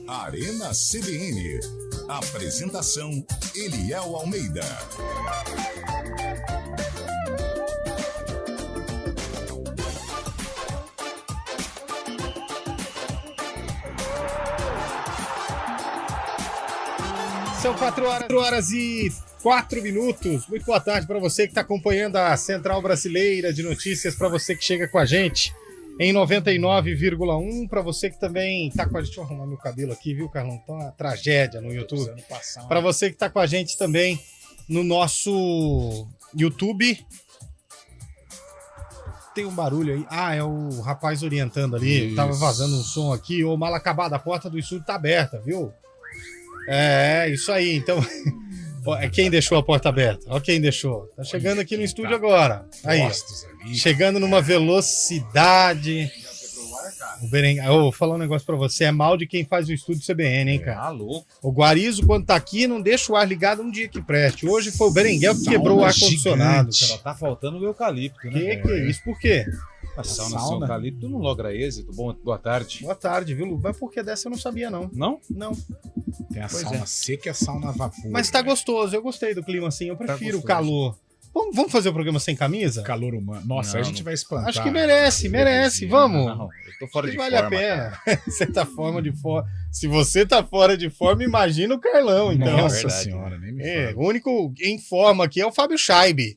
Arena CBN. Apresentação: Eliel Almeida. São 4h04. Muito boa tarde para você que está acompanhando a Central Brasileira de Notícias, para você que chega com a gente em 99,1, para você que também está com a gente. Deixa eu arrumar meu cabelo aqui, viu, Carlão? Tá uma tragédia no YouTube. Para você que está com a gente também no nosso YouTube. Tem um barulho aí. Ah, é o rapaz orientando ali. Isso. Tava vazando um som aqui. Ô, mal acabado, a porta do estúdio tá aberta, viu? É, isso aí. Então, quem deixou a porta aberta? Ó, quem deixou. Tá chegando aqui no estúdio agora. Aí, chegando numa velocidade. O Berenguer, vou falar um negócio pra você. É mal de quem faz o estúdio CBN, hein, cara? Louco. O Guarizo, quando tá aqui, não deixa o ar ligado um dia que preste. Hoje foi o Berenguer que quebrou o ar-condicionado. Só tá faltando o eucalipto, né? Que é isso? Por quê? A sauna sem eucalipto não logra êxito. Boa tarde. Boa tarde, viu, Lu? Mas por que dessa eu não sabia, não. Não? Não. Tem a sauna seca e a sauna a vapor. Mas tá gostoso, eu gostei do clima assim, eu prefiro o calor. Vamos fazer o programa sem camisa? Calor humano. Nossa, não, a gente vai espantar. Acho que merece. Vamos. Não, eu tô fora de vale forma. Vale a pena. Você tá fora de forma. Se você tá fora de forma, imagina o Carlão, então. Nossa senhora, nem me fala. O único em forma aqui é o Fábio Scheib.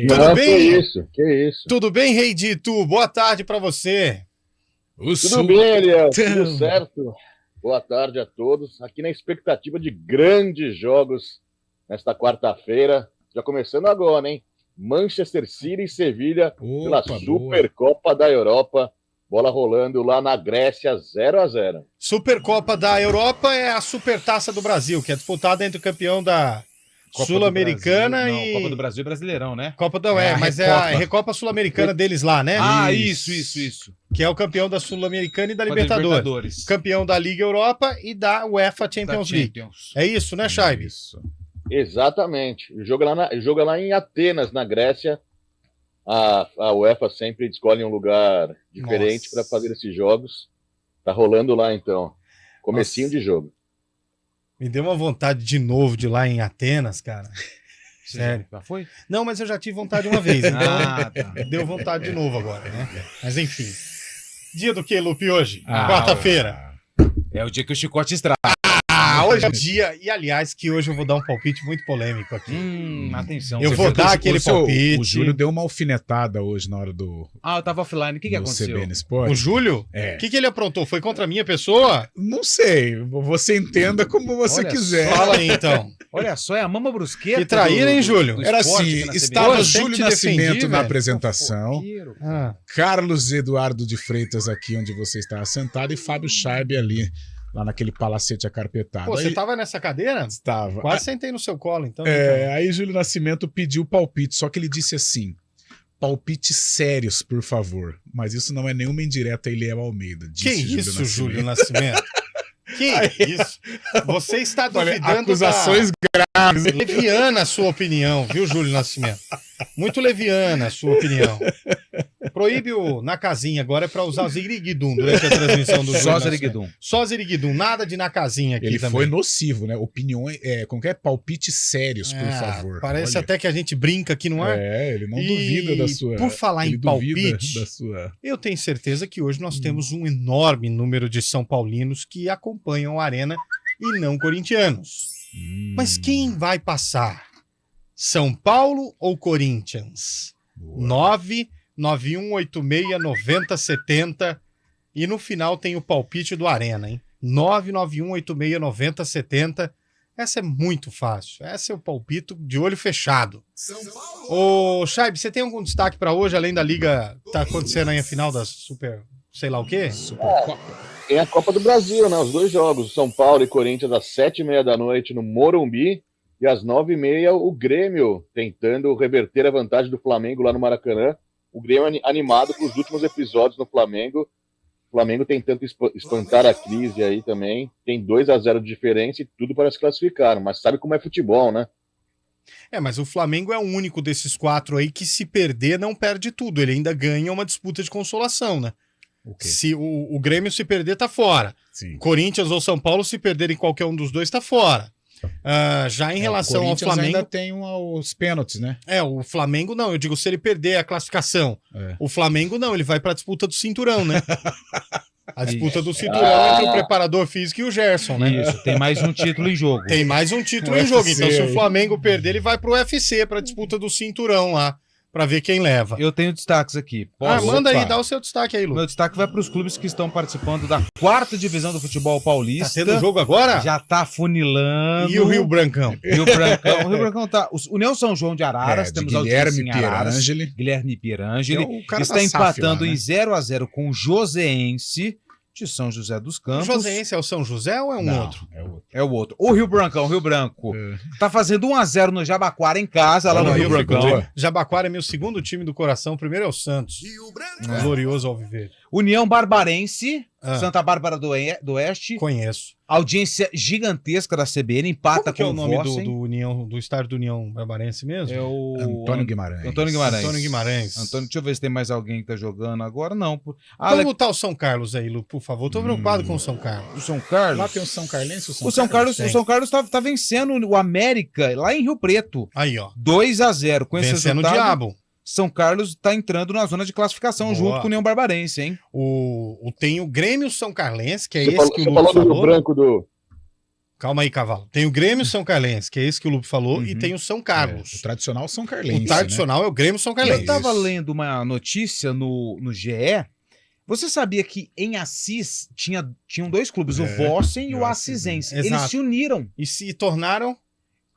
Tudo bem? Que isso? Tudo bem, Rei Dito? Boa tarde pra você. Tudo bem, Eliel? Tudo certo? Boa tarde a todos. Aqui na expectativa de grandes jogos nesta quarta-feira. Já começando agora, hein? Manchester City e Sevilha pela Supercopa da Europa. Bola rolando lá na Grécia, 0-0. Supercopa da Europa é a Supertaça do Brasil, que é disputada entre o campeão da Sul-Americana e... Copa do Brasil e Brasileirão, né? Mas é a Recopa Sul-Americana deles lá, né? Ah, isso. Que é o campeão da Sul-Americana e da Libertadores. Campeão da Liga Europa e da UEFA Champions League. É isso, né, Scheib? Isso. Exatamente. O jogo é lá em Atenas, na Grécia. A UEFA sempre escolhe um lugar diferente para fazer esses jogos. Tá rolando lá, então. Comecinho de jogo. Me deu uma vontade de novo de ir lá em Atenas, cara. Sério. Já foi? Não, mas eu já tive vontade uma vez. Então tá. Deu vontade de novo agora, né? Mas enfim. Dia do que, Lupe, hoje? Quarta-feira. É o dia que o chicote estraga. Hoje é o dia, e aliás, que hoje eu vou dar um palpite muito polêmico aqui. Atenção. Eu vou dar aquele palpite. O Júlio deu uma alfinetada hoje na hora do... eu tava offline. O que aconteceu? CBN Sport. O Júlio? É. O que ele aprontou? Foi contra a minha pessoa? Não sei. Você entenda como você quiser. Fala aí, então. Olha só, é a mama brusqueta. Que traíra, hein, Júlio? Era assim, estava Júlio Nascimento na apresentação, Carlos Eduardo de Freitas aqui onde você está sentado e Fábio Scheib ali, lá naquele palacete acarpetado. Pô, você tava nessa cadeira? Estava. Quase sentei no seu colo, então. Aí Júlio Nascimento pediu palpite, só que ele disse assim, palpites sérios, por favor. Mas isso não é nenhuma indireta a Eliel Almeida. Que isso, Júlio Nascimento? Que isso? Você está duvidando acusações graves. Leviana a sua opinião, viu, Júlio Nascimento? Muito leviana a sua opinião. Proíbe o na casinha agora é para usar ziriguidum durante a transmissão do Só ziriguidum. Só ziriguidum, nada de na casinha aqui. Ele também. Foi nocivo, né? Opiniões, como que é? Palpites sérios, por favor. Parece até que a gente brinca aqui, não é? Ele não duvida da sua... Por falar em palpite, sua... eu tenho certeza que hoje nós temos um enorme número de São Paulinos que acompanham a Arena e não corintianos. Mas quem vai passar? São Paulo ou Corinthians? 991869070 e no final tem o palpite do Arena, hein? 991869070. Essa é muito fácil. Essa é o palpite de olho fechado. Ô, Scheib, você tem algum destaque para hoje, além da Liga que tá acontecendo aí a final da Super... sei lá o quê? Tem a Copa do Brasil, né? Os dois jogos, São Paulo e Corinthians, às 7h30 da noite no Morumbi. E às 9h30 o Grêmio tentando reverter a vantagem do Flamengo lá no Maracanã. O Grêmio animado com os últimos episódios no Flamengo. O Flamengo tentando espantar a crise aí também. Tem 2-0 de diferença e tudo para se classificar. Mas sabe como é futebol, né? Mas o Flamengo é o único desses 4 aí que se perder não perde tudo. Ele ainda ganha uma disputa de consolação, né? Se o Grêmio se perder, tá fora. Sim. Corinthians ou São Paulo, se perderem qualquer um dos dois, tá fora. Já em relação ao Flamengo... ainda tem os pênaltis, né? O Flamengo não. Eu digo, se ele perder a classificação. O Flamengo não, ele vai pra disputa do cinturão, né? A disputa do cinturão entre o preparador físico e o Gerson, né? Isso, tem mais um título em jogo. Tem mais um título em jogo. Então, se o Flamengo perder, ele vai pro UFC, pra disputa do cinturão lá, pra ver quem leva. Eu tenho destaques aqui. Manda aí, dá o seu destaque aí, Lu. Meu destaque vai para os clubes que estão participando da 4ª divisão do futebol paulista. Tá tendo jogo agora? Já tá funilando. E o Rio Brancão? O Rio Brancão tá... União São João de Araras, temos Guilherme Pierangeli. Guilherme Pierangeli. É está empatando em 0-0 com o Joseense de São José dos Campos. O Joseense é o São José ou é outro? É o outro. O Rio Brancão, tá fazendo 1-0 no Jabaquara em casa, lá no Rio Brancão. Jabaquara é meu segundo time do coração. O primeiro é o Santos. Glorioso Alviverde. União Barbarense, Santa Bárbara do Oeste. Conheço. Audiência gigantesca da CBN, empata com o que é o nome do estádio do União Barbarense mesmo? É o Antônio Guimarães. Antônio Guimarães. Deixa eu ver se tem mais alguém que tá jogando agora. Não. Vamos botar o São Carlos aí, Lu, por favor. Tô preocupado com o São Carlos. O São Carlos? Lá tem o São Carlense? O São Carlos tá vencendo o América lá em Rio Preto. Aí, ó. 2-0. Com esse vencendo resultado, o diabo. São Carlos tá entrando na zona de classificação junto com o União Barbarense, hein? Tem o Grêmio São Carlense, que é você esse que o Lupe falou. falou. Do branco do... Calma aí, cavalo. Tem o Grêmio São Carlense, que é esse que o Lupe falou, e tem o São Carlos. O tradicional São Carlense. O tradicional é o Grêmio São Carlense. Eu tava lendo uma notícia no GE. Você sabia que em Assis tinham 2 clubes, o Vossen e o Assisense. Exato. Eles se uniram. E se tornaram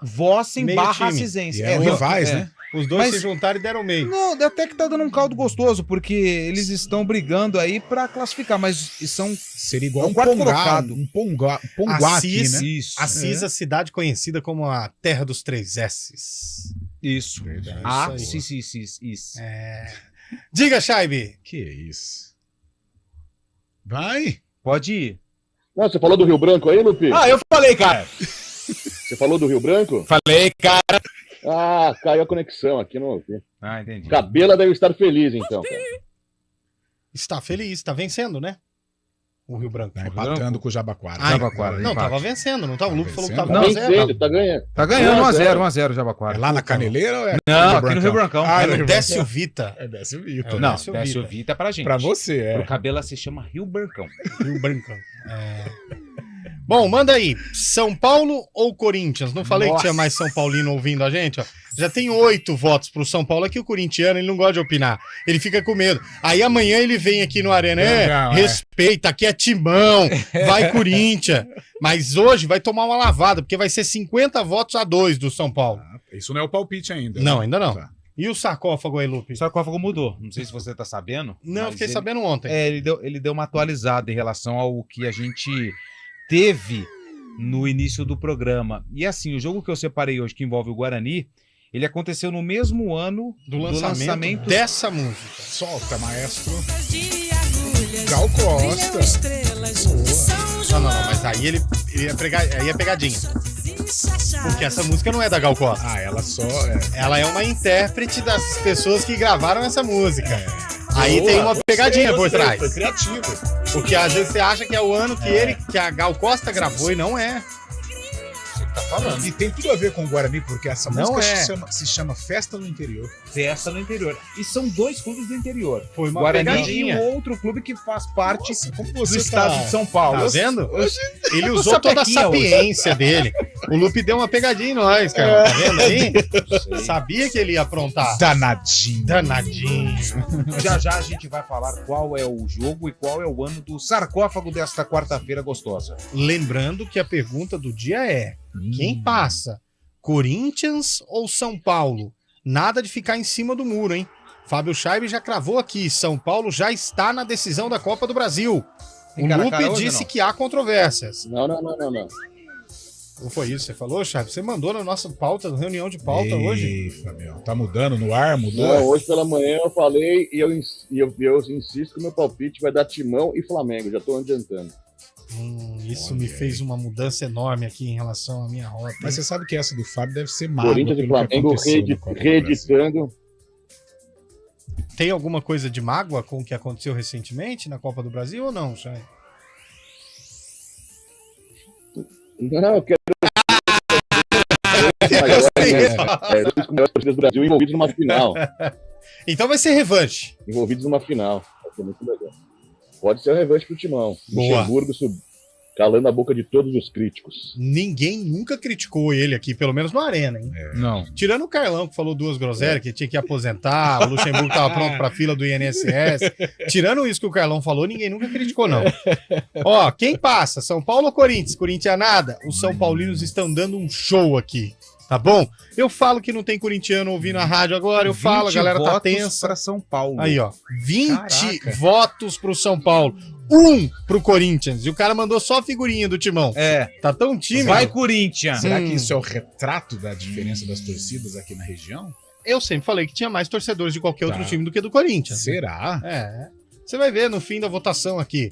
Vossen barra Assisense. Rivais, né? Os dois se juntaram e deram meio. Não, até que tá dando um caldo gostoso, porque eles estão brigando aí pra classificar, mas seria igual um Ponguá, Ponguá Assis, aqui, né? Isso. Assis, a cidade conhecida como a terra dos 3 S's. Isso. Isso. Diga, Shaibe. Que isso. Vai. Pode ir. Não, você falou do Rio Branco aí, Lupi? Eu falei, cara. Você falou do Rio Branco? Falei, cara. Caiu a conexão aqui, não ouvi. Entendi. Cabela deve estar feliz, então. Cara. Está feliz, tá vencendo, né? O Rio Branco. Tá empatando com o Jabaquara. Não, tava vencendo, não tava? O Lupe falou que tava vencendo. Tá ganhando. Tá ganhando 1-0 o Jabaquara. É lá na Caneleira ou é? Não, aqui no Rio Brancão. No Décio Vita. É Décio Vita. Não, Décio Vita é pra gente. Pra você, Pro Cabela se chama Rio Brancão. Rio Brancão. Bom, manda aí. São Paulo ou Corinthians? Não falei que tinha mais São Paulino ouvindo a gente? Ó. Já tem 8 votos pro São Paulo. Aqui o corintiano, ele não gosta de opinar. Ele fica com medo. Aí amanhã ele vem aqui no Arena. Respeita, aqui é timão. Vai Corinthians. Mas hoje vai tomar uma lavada, porque vai ser 50-2 do São Paulo. Isso não é o palpite ainda. Não, ainda não. Tá. E o sarcófago aí, Lupe? O sarcófago mudou. Não sei se você tá sabendo. Não, eu fiquei sabendo ontem. Ele deu uma atualizada em relação ao que a gente teve no início do programa. E assim, o jogo que eu separei hoje, que envolve o Guarani, ele aconteceu no mesmo ano do lançamento dessa música. Solta, maestro. Gal Costa. Não, mas aí ele ia pegar, aí é pegadinha. Porque essa música não é da Gal Costa. Ela só Ela é uma intérprete das pessoas que gravaram essa música. Aí tem uma pegadinha por trás. Foi criativo. Porque às vezes você acha que é o ano que a Gal Costa gravou e não é. Tá falando. E tem tudo a ver com o Guarani, porque essa música se chama Festa no Interior. Festa no Interior. E são 2 clubes do interior. Foi uma Guarani pegadinha. E um outro clube que faz parte do você estado de São Paulo. Tá vendo? Ele usou toda a sapiência dele. O Lupe deu uma pegadinha em nós, cara. Tá vendo aí? Sabia que ele ia aprontar. Danadinho. Já a gente vai falar qual é o jogo e qual é o ano do sarcófago desta quarta-feira gostosa. Lembrando que a pergunta do dia é: quem passa? Corinthians ou São Paulo? Nada de ficar em cima do muro, hein? Fábio Scheibe já cravou aqui. São Paulo já está na decisão da Copa do Brasil. O Lupe disse que há controvérsias. Não. Não foi isso que você falou, Scheibe? Você mandou na nossa pauta, reunião de pauta hoje? Fabião, tá mudando no ar? Mudou? Não, hoje pela manhã eu falei e eu insisto que o meu palpite vai dar Timão e Flamengo. Já tô adiantando. Isso me fez uma mudança enorme aqui em relação à minha rota. Mas você sabe que essa do Fábio deve ser mágoa. Corinthians e Flamengo reeditando. Tem alguma coisa de mágoa com o que aconteceu recentemente na Copa do Brasil ou não, Chay? Não, eu quero... Dois maiores torcidas do Brasil envolvidos numa final. Então vai ser revanche. Envolvidos numa final. Vai ser muito legal. Pode ser a revanche pro Timão. Luxemburgo calando a boca de todos os críticos. Ninguém nunca criticou ele aqui, pelo menos na Arena, hein? Não. Tirando o Carlão, que falou 2 groselhas, que tinha que aposentar, o Luxemburgo tava pronto pra fila do INSS. Tirando isso que o Carlão falou, ninguém nunca criticou, não. Ó, quem passa? São Paulo ou Corinthians? Corintianada? Os São Paulinos estão dando um show aqui. Tá bom? Eu falo que não tem corintiano ouvindo a rádio agora, eu falo, a galera tá tensa. Para São Paulo. Aí, ó, 20 votos pro São Paulo, 1 pro Corinthians. E o cara mandou só a figurinha do Timão. Tá tão tímido. Vai, Corinthians! Será que isso é o retrato da diferença das torcidas aqui na região? Eu sempre falei que tinha mais torcedores de qualquer outro time do que do Corinthians. Será? Você vai ver no fim da votação aqui.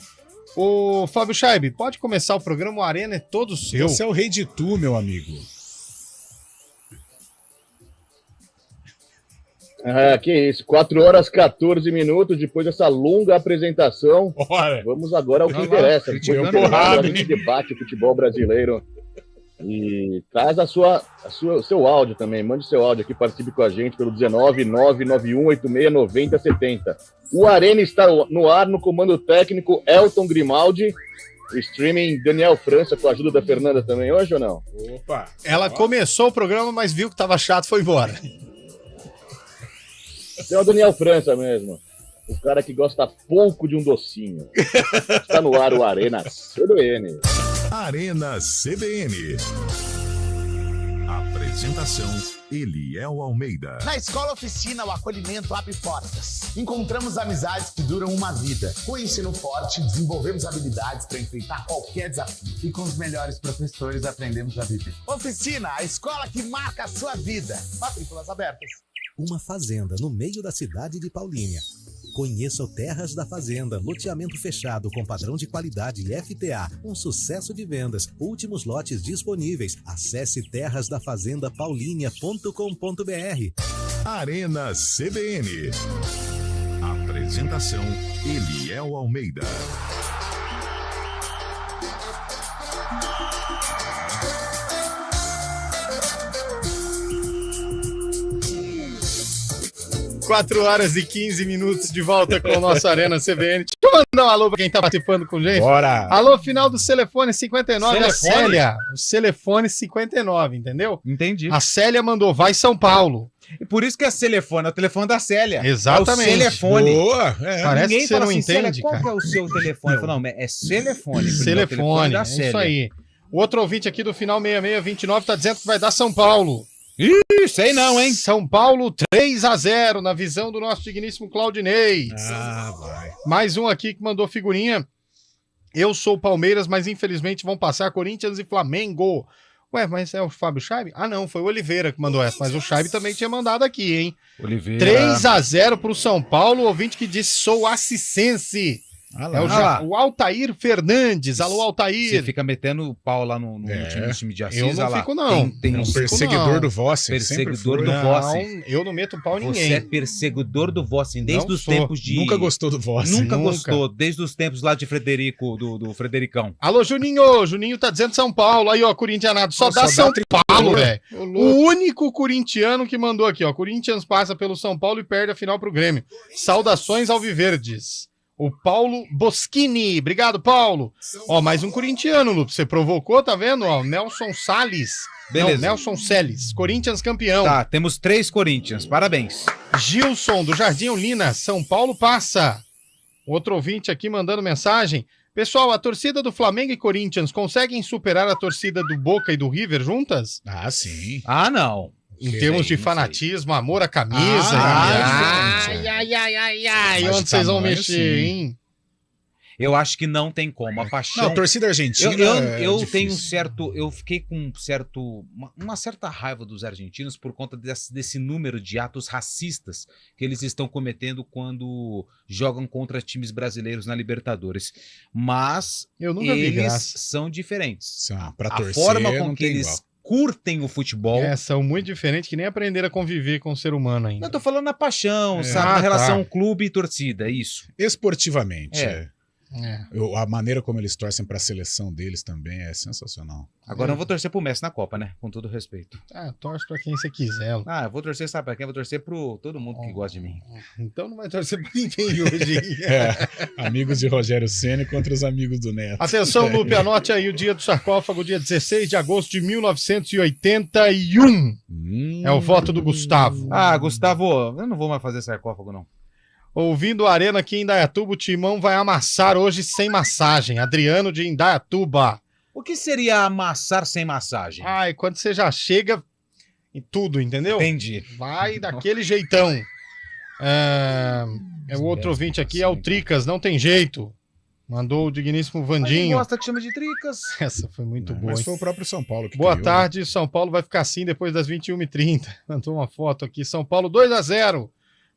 Ô, Fábio Scheib, pode começar o programa, o Arena é todo seu. Você é o rei de tu, meu amigo. Que isso, 4 horas 14 minutos depois dessa longa apresentação. Bora. Vamos agora ao que interessa. Agora a gente debate o futebol brasileiro e traz o seu áudio também. Mande seu áudio aqui, participe com a gente pelo 19991869070. O Arena está no ar no comando técnico Elton Grimaldi. O streaming Daniel França com a ajuda da Fernanda também hoje ou não? Opa! Ela começou o programa, mas viu que tava chato e foi embora. É o Daniel França mesmo. O cara que gosta pouco de um docinho. Está no ar o Arena CBN. Arena CBN. Apresentação: Eliel Almeida. Na Escola Oficina, o acolhimento abre portas. Encontramos amizades que duram uma vida. Com o ensino forte, desenvolvemos habilidades para enfrentar qualquer desafio. E com os melhores professores, aprendemos a viver. Oficina, a escola que marca a sua vida. Matrículas abertas. Uma fazenda no meio da cidade de Paulínia. Conheça o Terras da Fazenda, loteamento fechado com padrão de qualidade FTA. Um sucesso de vendas, últimos lotes disponíveis. Acesse terrasdafazendapaulinia.com.br. Arena CBN. Apresentação: Eliel Almeida. Quatro horas e 15 minutos de volta com o nosso Arena CBN. Deixa eu mandar um alô pra quem tá participando com a gente. Bora! Alô, final do Celefone 59, a Célia. O Celefone 59, entendeu? Entendi. A Célia mandou, vai São Paulo. E por isso que é Celefone, é o telefone da Célia. Exatamente. É o Celefone. Boa! Parece Ninguém que você fala não assim, entende, Célia, qual cara. que é o seu telefone? Eu falo, não, é Celefone. Celefone, da é Célia. isso aí. O outro ouvinte aqui do final 6629 tá dizendo que vai dar São Paulo. Ih, sei não, hein? São Paulo 3-0, na visão do nosso digníssimo Claudinei. Vai. Mais um aqui que mandou figurinha. Eu sou Palmeiras, mas infelizmente vão passar Corinthians e Flamengo. Ué, mas é o Fábio Scheib? Ah, não, foi o Oliveira que mandou essa, mas o Scheib também tinha mandado aqui, hein? Oliveira. 3-0 pro São Paulo, ouvinte que disse sou assistense. O Altair Fernandes. Alô, Altair. Você fica metendo o pau lá no time de Assis. Eu não fico, não. Tem um perseguidor do Vossen. Perseguidor do Não, Vossen. eu não meto pau em ninguém. Você é perseguidor do Vossen desde Não os sou. tempos de... Nunca gostou do Vossen. Nunca gostou, desde os tempos lá de Frederico, do Fredericão. Alô, Juninho. Juninho tá dizendo São Paulo. Aí, ó, corintianado. Só dá São Paulo, velho. O único corintiano que mandou aqui, ó. Corinthians passa pelo São Paulo e perde a final pro Grêmio. Saudações alviverdes. O Paulo Boschini. Obrigado, Paulo. Ó, mais um corintiano, Lupe. Você provocou, tá vendo? Ó, Nelson Salles. Beleza. Não, Nelson Celes. Corinthians campeão. Tá, temos 3 Corinthians. Parabéns. Gilson, do Jardim Olina. São Paulo passa. Outro ouvinte aqui mandando mensagem. Pessoal, a torcida do Flamengo e Corinthians conseguem superar a torcida do Boca e do River juntas? Ah, sim. Ah, não. Em termos de fanatismo, amor à camisa. Ai, Onde vocês vão mexer, hein? Eu acho que não tem como. A paixão. Não, a torcida argentina. Eu tenho eu fiquei com uma certa raiva dos argentinos por conta desse número de atos racistas que eles estão cometendo quando jogam contra times brasileiros na Libertadores. Mas eles são diferentes. Pra a torcer, forma com que eles curtem o futebol. São muito diferentes, que nem aprenderam a conviver com o ser humano ainda. Eu tô falando na paixão, sabe? Na relação clube e torcida, é isso. Esportivamente. A maneira como eles torcem pra seleção deles também é sensacional. Agora eu vou torcer pro Messi na Copa, né? Com todo respeito. Torce pra quem você quiser. Eu vou torcer, sabe pra quem? Eu vou torcer pro todo mundo que gosta de mim. Então não vai torcer pra ninguém hoje. Amigos de Rogério Ceni contra os amigos do Neto. Atenção, Lupe, anote aí o dia do sarcófago, dia 16 de agosto de 1981. É o voto do Gustavo. Gustavo, eu não vou mais fazer sarcófago, não. Ouvindo a Arena aqui em Indaiatuba, o Timão vai amassar hoje sem massagem. Adriano de Indaiatuba. O que seria amassar sem massagem? Quando você já chega em tudo, entendeu? Entendi. Vai daquele jeitão. O outro ouvinte aqui é o Tricas, não tem jeito. Mandou o digníssimo Vandinho. Gosta que chama de Tricas. Essa foi muito boa. Mas foi o próprio São Paulo que Boa criou, tarde, São Paulo vai ficar assim depois das 21h30. Mandou uma foto aqui. São Paulo 2-0.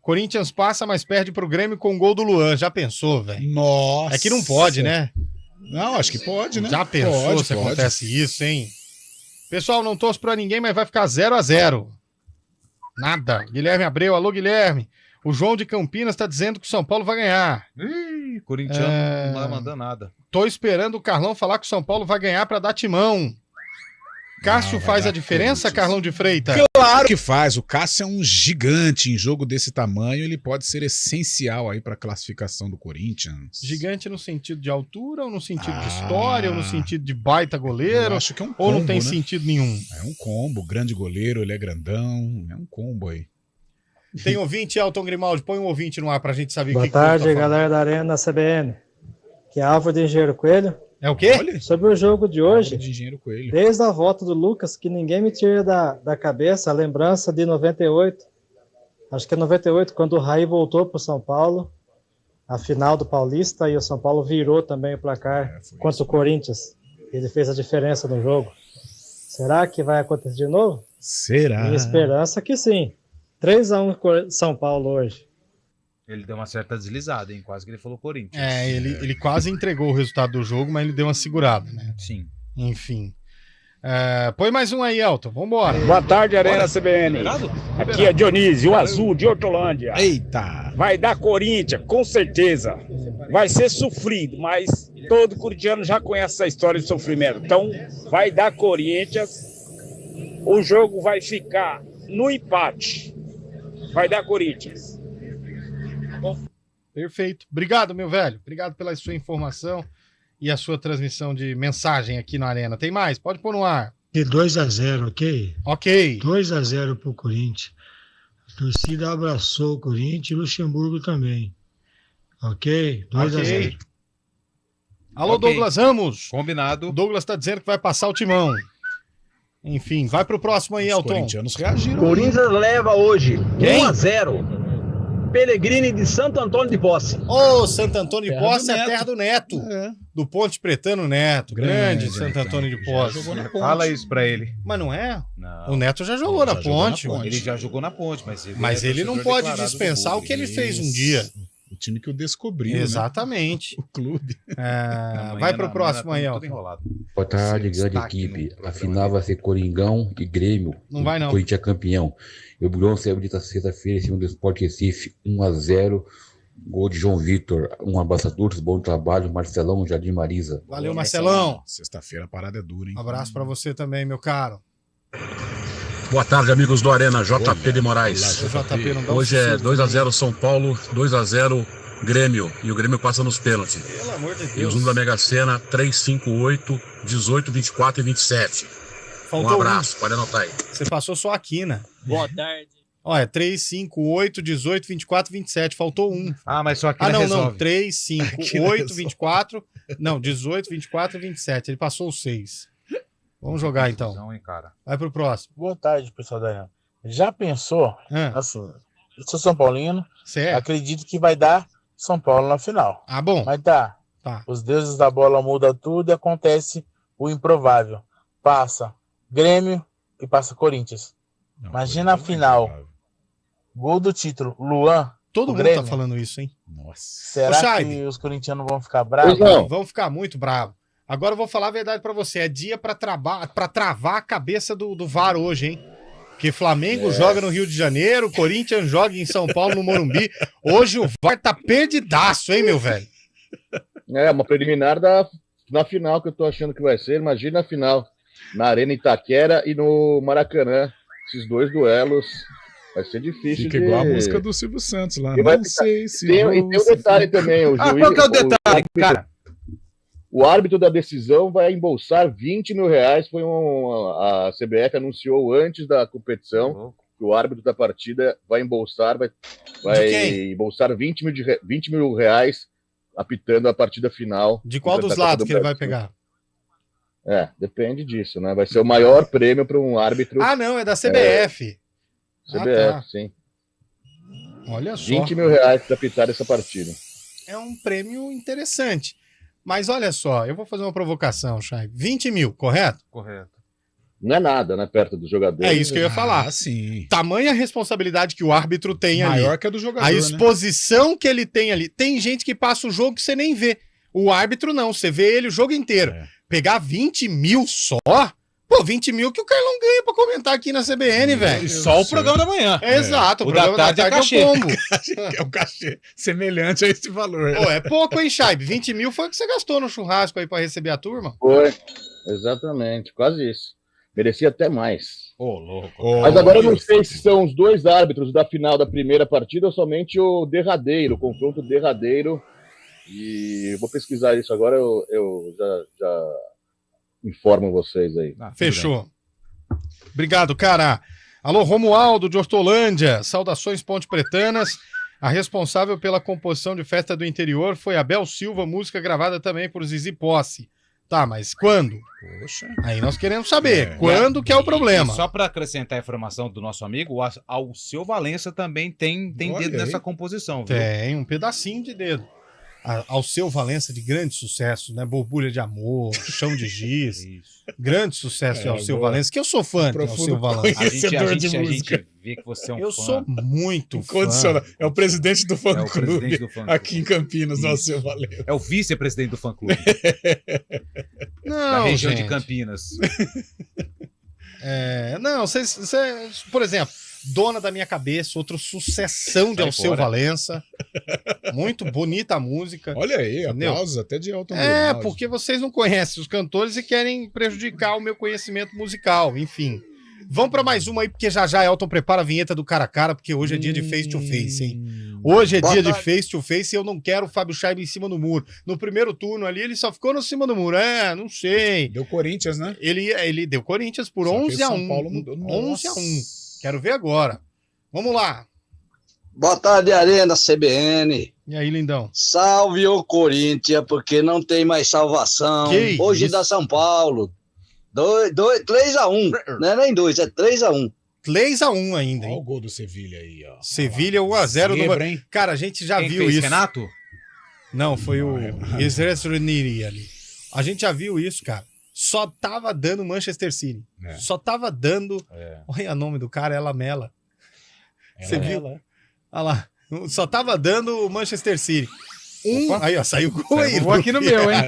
Corinthians passa, mas perde pro Grêmio com o gol do Luan. Já pensou, velho? Nossa. É que não pode, né? Não, acho que pode, né? Já pensou se acontece isso, hein? Pessoal, não torço pra ninguém, mas vai ficar 0-0. Nada. Guilherme Abreu, alô Guilherme. O João de Campinas tá dizendo que o São Paulo vai ganhar. Corintiano não vai mandar nada. Tô esperando o Carlão falar que o São Paulo vai ganhar pra dar timão. Cássio faz a diferença, Carlão de Freitas? Claro que faz. O Cássio é um gigante em jogo desse tamanho. Ele pode ser essencial aí para a classificação do Corinthians. Gigante no sentido de altura, ou no sentido de história, ou no sentido de baita goleiro? Eu acho que é um combo, ou não tem né? sentido nenhum? É um combo. Grande goleiro, ele é grandão. É um combo aí. Tem ouvinte, Elton Grimaldi? Põe um ouvinte no ar pra gente saber o que tá tarde, galera da Arena CBN. Que é Álvaro de Engenheiro Coelho. É o quê? Sobre o jogo de hoje, de desde a volta do Lucas, que ninguém me tira da cabeça a lembrança de 98. Acho que é 98, quando o Raí voltou para o São Paulo, a final do Paulista, e o São Paulo virou também o placar contra o Corinthians. Ele fez a diferença no jogo. Será que vai acontecer de novo? Será? Minha esperança é que sim. 3-1 São Paulo hoje. Ele deu uma certa deslizada, hein? Quase que ele falou Corinthians. Ele quase entregou o resultado do jogo, mas ele deu uma segurada, né? Sim. Enfim. Põe mais um aí, Elton. Vambora. Boa tarde, Arena CBN. Aqui é Dionísio, o Azul de Hortolândia. Eita! Vai dar Corinthians, com certeza. Vai ser sofrido, mas todo corintiano já conhece essa história de sofrimento. Então, vai dar Corinthians. O jogo vai ficar no empate. Vai dar Corinthians. Perfeito. Obrigado, meu velho. Obrigado pela sua informação e a sua transmissão de mensagem aqui na Arena. Tem mais? Pode pôr no ar. 2-0, ok? Ok. 2-0 pro Corinthians. A torcida abraçou o Corinthians e o Luxemburgo também. Ok? 2-0. Alô, okay. Douglas Ramos. Combinado. O Douglas tá dizendo que vai passar o timão. Enfim, vai pro próximo aí, Elton. Os corintianos reagiram. Corinthians leva hoje 1-0. Pellegrini de Santo Antônio de Posse. Santo Antônio de Posse é a terra do Neto. Do Ponte Pretano Neto. Grande Santo Antônio de Posse. Fala isso pra ele. Mas não é? Não. O Neto já jogou na Ponte. Ele já jogou na Ponte, mas ele não pode dispensar o que ele fez um dia. O time que o descobriu. Exatamente. Né? O clube. Vai pro próximo aí, Elton. Boa tarde, grande equipe. A final vai ser Coringão e Grêmio. Não vai, não. Corinthians é campeão. O Bronze é bonita sexta-feira em cima do Sport Recife, 1-0. Gol de João Vitor. Um abraço a todos, bom trabalho. Marcelão, Jardim Marisa. Valeu, Marcelão. Sexta-feira a parada é dura, hein? Um abraço pra você também, meu caro. Boa tarde, amigos do Arena, JP de Moraes. Hoje é 2-0 São Paulo, 2-0 Grêmio. E o Grêmio passa nos pênaltis. Pelo amor de Deus. E os números da Mega Sena, 3, 5, 8, 18, 24 e 27. Faltou um abraço, pode anotar aí. Você passou só a quina. Boa tarde. Olha, 3, 5, 8, 18, 24, 27. Faltou um. Mas só a quina resolve. Não. 3, 5, 8, 24. Não, 18, 24 e 27. Ele passou os 6. Vamos jogar então. Não, hein, cara. Vai pro próximo. Boa tarde, pessoal da Arena. Já pensou? Assim, eu sou São Paulino. Certo. Acredito que vai dar São Paulo na final. Bom. Mas tá Tá. Os deuses da bola mudam tudo e acontece o improvável. Passa Grêmio e passa Corinthians. Imagina a final. Gol do título, Luan. Todo mundo tá falando isso, hein? Nossa. Será que os corintianos vão ficar bravos? Vão ficar muito bravos. Agora eu vou falar a verdade pra você. É dia pra travar a cabeça do VAR hoje, hein? Porque Flamengo joga no Rio de Janeiro, Corinthians joga em São Paulo, no Morumbi. Hoje o VAR tá perdidaço, hein, meu velho? É, uma preliminar na final que eu tô achando que vai ser. Imagina a final na Arena Itaquera e no Maracanã. Esses dois duelos. Vai ser difícil. Fica igual a música do Silvio Santos lá. Não sei se tem um detalhe também. O juiz, qual que é o detalhe, cara? O árbitro da decisão vai embolsar R$20 mil. A CBF anunciou antes da competição que o árbitro da partida vai embolsar, vai embolsar R$20 mil apitando a partida final. De qual dos lados que ele vai pegar? Depende disso, né? Vai ser o maior prêmio para um árbitro. Ah, não, é da CBF. CBF, sim. Olha só. R$20 mil para apitar essa partida. É um prêmio interessante. Mas olha só, eu vou fazer uma provocação, Chay. 20 mil, correto? Correto. Não é nada, né? Perto dos jogadores. É isso que eu ia falar. Sim. Tamanha responsabilidade que o árbitro tem ali. Maior que a do jogador, a exposição que ele tem ali. Tem gente que passa o jogo que você nem vê. O árbitro não, você vê ele o jogo inteiro. Pegar 20 mil só? Pô, 20 mil que o Carlão ganha pra comentar aqui na CBN, velho. Só o programa da manhã. Exato, o programa da tarde é cachê. É um cachê semelhante a esse valor. Pô, é pouco, hein, Chaib? 20 mil foi o que você gastou no churrasco aí pra receber a turma? Foi, exatamente, quase isso. Merecia até mais. Louco. Mas agora eu não sei se são os dois árbitros da final da primeira partida ou somente o derradeiro, o confronto derradeiro. E eu vou pesquisar isso agora, eu já informo vocês aí. Fechou. Obrigado, cara. Alô, Romualdo de Hortolândia. Saudações Ponte Pretanas. A responsável pela composição de Festa do Interior foi a Bel Silva, música gravada também por Zizi Posse. Tá, mas quando? Poxa. Aí nós queremos saber. Quando que é o problema? E só para acrescentar a informação do nosso amigo, o Alceu Valença também tem dedo nessa composição, viu? Tem, um pedacinho de dedo. Alceu Valença de grande sucesso, né? Borbulha de Amor, Chão de Giz. Grande sucesso de Alceu Valença, que eu sou fã de Alceu Valença. A gente vê que você é um fã. Eu sou muito fã. É o presidente do fã-clube aqui em Campinas, do Alceu Valença. É o vice-presidente do fã-clube. Não, da região gente. de Campinas. Não, por exemplo, Dona da Minha Cabeça, outra sucessão de Alceu Valença. Muito bonita a música. Olha aí, aplausos até de Elton John. Porque vocês não conhecem os cantores e querem prejudicar o meu conhecimento musical, enfim. Vamos para mais uma aí, porque já Elton prepara a vinheta do cara a cara, porque hoje é dia de face to face, hein? Hoje é dia de face to face e eu não quero o Fábio Scheibe em cima do muro. No primeiro turno ali, ele só ficou no cima do muro. Não sei. Deu Corinthians, né? Ele deu Corinthians por 11-1. São Paulo mudou. 11-1. Quero ver agora. Vamos lá. Boa tarde, Arena CBN. E aí, lindão? Salve o Corinthians, porque não tem mais salvação. Hoje dá São Paulo. 3-1. Não é nem 2, é 3-1. 3-1 ainda, hein? Olha o gol do Sevilha aí, ó. Sevilha 1-0. Cara, a gente já viu isso. Renato? Não, foi o Esresreniri ali. A gente já viu isso, cara. Só tava dando Manchester City. Só tava dando... Olha o nome do cara, é Lamela. Você viu? Olha lá. Só tava dando Manchester City. Aí, ó, saiu o gol aí. Vou aqui no meu, hein?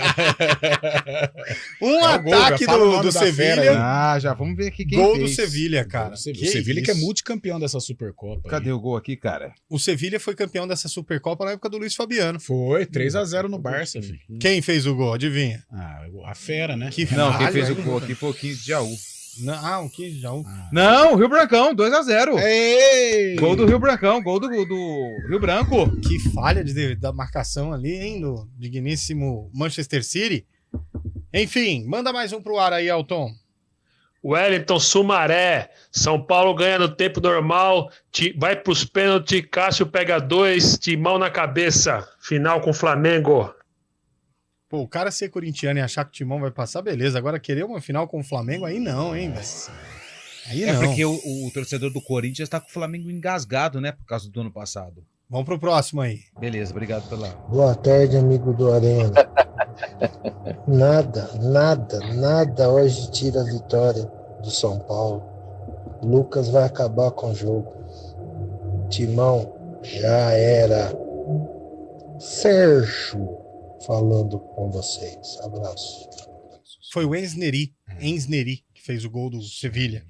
Ataque do Sevilha. Já vamos ver aqui quem gol fez. do Sevilha, cara. O Sevilha que é multicampeão dessa Supercopa. Cadê o gol aqui, cara? O Sevilha foi campeão dessa Supercopa na época do Luiz Fabiano. Foi, 3-0 no Barça, filho. Quem fez o gol? Adivinha? A fera, né? Quem fez o gol aqui foi o 15 de Jaú. Não, 15 de Jaú. Não, o Rio Brancão, 2-0. Gol do Rio Brancão, gol do Rio Branco. Que falha da marcação ali, hein, do digníssimo Manchester City. Enfim, manda mais um pro ar aí, Elton. Wellington Sumaré, São Paulo ganha no tempo normal, vai pros pênaltis, Cássio pega 2, Timão na cabeça, final com o Flamengo. Pô, o cara ser corintiano e achar que o Timão vai passar, beleza. Agora querer uma final com o Flamengo, aí não, hein, velho. Aí não. Porque o torcedor do Corinthians tá com o Flamengo engasgado, né, por causa do ano passado. Vamos pro próximo aí. Beleza, obrigado pela... Boa tarde, amigo do Arena. Nada hoje tira a vitória do São Paulo. Lucas vai acabar com o jogo. Timão, já era. Sérgio falando com vocês. Abraço. Foi o Ensneri que fez o gol do Sevilha.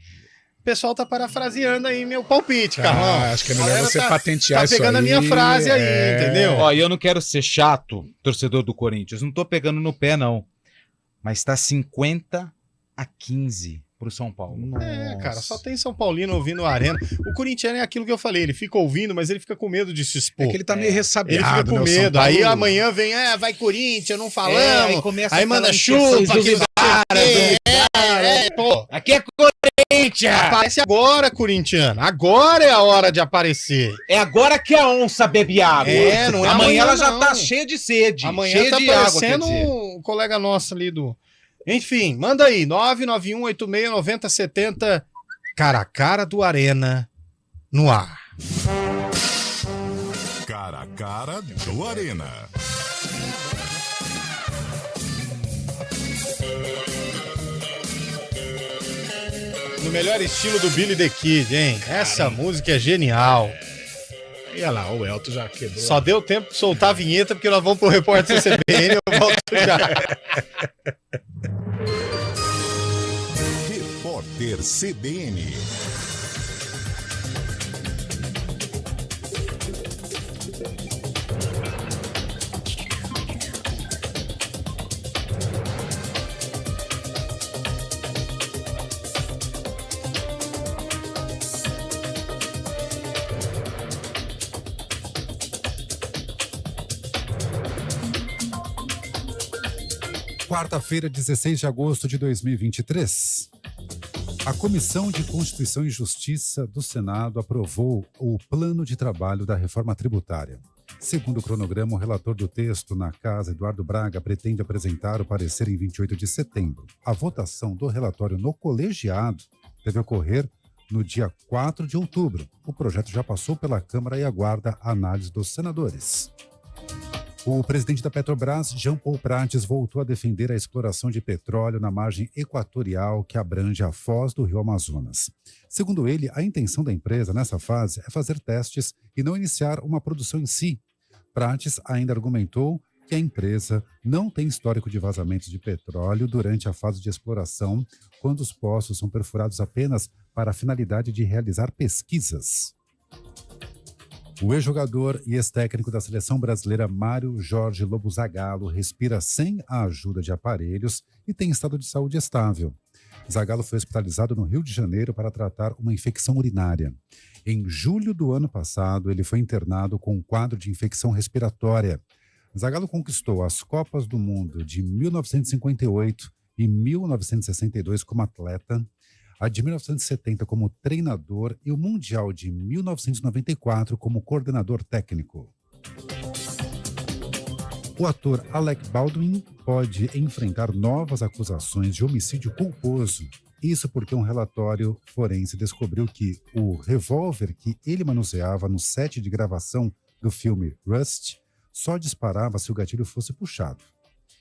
O pessoal tá parafraseando aí meu palpite, Carlão. Acho que é melhor você patentear isso aí. Tá pegando a minha frase aí, entendeu? Ó, eu não quero ser chato, torcedor do Corinthians. Não tô pegando no pé, não. Mas tá 50-15 pro São Paulo. Cara, só tem São Paulino ouvindo a Arena. O corintiano é aquilo que eu falei, ele fica ouvindo, mas ele fica com medo de se expor. É que ele tá meio ressabiado. Ele fica com medo. Aí amanhã vem, vai Corinthians, não falamos. Aí manda chupa aqui do pô. Aqui é Corinthians. Aparece agora, corintiano. Agora é a hora de aparecer. É agora que a onça bebe água. Não é amanhã ela já tá cheia de sede. Amanhã cheia tá de água, aparecendo um colega nosso ali do... Enfim, manda aí, 991869070, cara a cara do Arena, no ar. Cara a cara do Arena. No melhor estilo do Billy the Kid, hein? Essa música é genial. E olha lá, o Elton já quebrou. Só deu tempo de soltar a vinheta, porque nós vamos pro repórter CBN, eu volto já. Repórter CBN. Quarta-feira, 16 de agosto de 2023. A Comissão de Constituição e Justiça do Senado aprovou o plano de trabalho da reforma tributária. Segundo o cronograma, o relator do texto na Casa, Eduardo Braga, pretende apresentar o parecer em 28 de setembro. A votação do relatório no colegiado deve ocorrer no dia 4 de outubro. O projeto já passou pela Câmara e aguarda a análise dos senadores. O presidente da Petrobras, Jean Paul Prates, voltou a defender a exploração de petróleo na margem equatorial que abrange a foz do Rio Amazonas. Segundo ele, a intenção da empresa nessa fase é fazer testes e não iniciar uma produção em si. Prates ainda argumentou que a empresa não tem histórico de vazamentos de petróleo durante a fase de exploração, quando os poços são perfurados apenas para a finalidade de realizar pesquisas. O ex-jogador e ex-técnico da seleção brasileira Mário Jorge Lobo Zagallo respira sem a ajuda de aparelhos e tem estado de saúde estável. Zagallo foi hospitalizado no Rio de Janeiro para tratar uma infecção urinária. Em julho do ano passado, ele foi internado com um quadro de infecção respiratória. Zagallo conquistou as Copas do Mundo de 1958 e 1962 como atleta, a de 1970 como treinador e o Mundial de 1994 como coordenador técnico. O ator Alec Baldwin pode enfrentar novas acusações de homicídio culposo. Isso porque um relatório forense descobriu que o revólver que ele manuseava no set de gravação do filme Rust só disparava se o gatilho fosse puxado.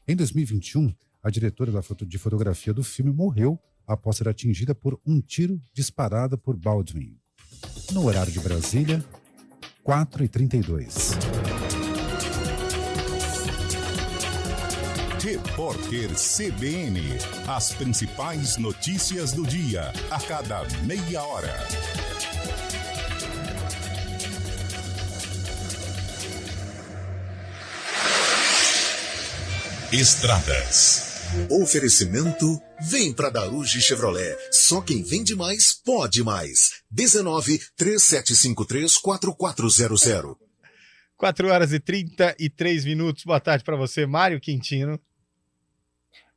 Em 2021, a diretora de fotografia do filme morreu após ser atingida por um tiro disparado por Baldwin. No horário de Brasília, 4h32. Repórter CBN. As principais notícias do dia, a cada meia hora. Estradas. Oferecimento, vem pra Daruge Chevrolet. Só quem vende mais, pode mais. 19-3753-4400. 4h33. Boa tarde para você, Mário Quintino.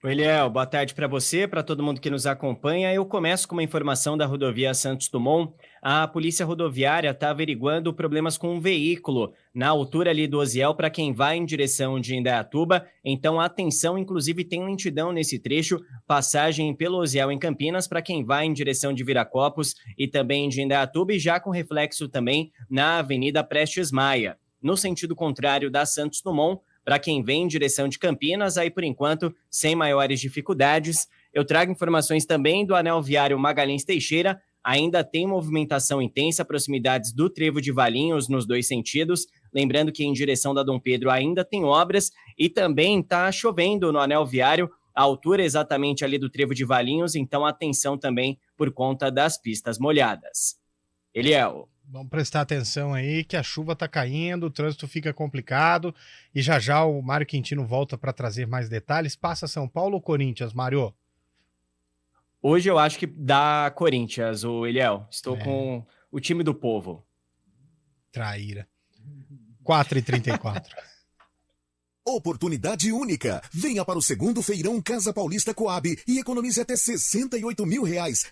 Oi, Léo, boa tarde para você, para todo mundo que nos acompanha. Eu começo com uma informação da rodovia Santos Dumont. A polícia rodoviária está averiguando problemas com um veículo na altura ali do Osiel para quem vai em direção de Indaiatuba. Então, atenção, inclusive tem lentidão nesse trecho, passagem pelo Osiel em Campinas para quem vai em direção de Viracopos e também de Indaiatuba, e já com reflexo também na Avenida Prestes Maia. No sentido contrário da Santos Dumont, para quem vem em direção de Campinas, aí por enquanto, sem maiores dificuldades. Eu trago informações também do anel viário Magalhães Teixeira, ainda tem movimentação intensa, proximidades do Trevo de Valinhos nos dois sentidos. Lembrando que em direção da Dom Pedro ainda tem obras e também está chovendo no anel viário, a altura exatamente ali do Trevo de Valinhos, então atenção também por conta das pistas molhadas. Eliel. Vamos prestar atenção aí que a chuva está caindo, o trânsito fica complicado e já o Mário Quintino volta para trazer mais detalhes. Passa São Paulo ou Corinthians, Mário? Hoje eu acho que dá Corinthians, o Eliel. Estou com o time do povo. Traíra. 4h34. Oportunidade única. Venha para o segundo feirão Casa Paulista Coab e economize até R$68 mil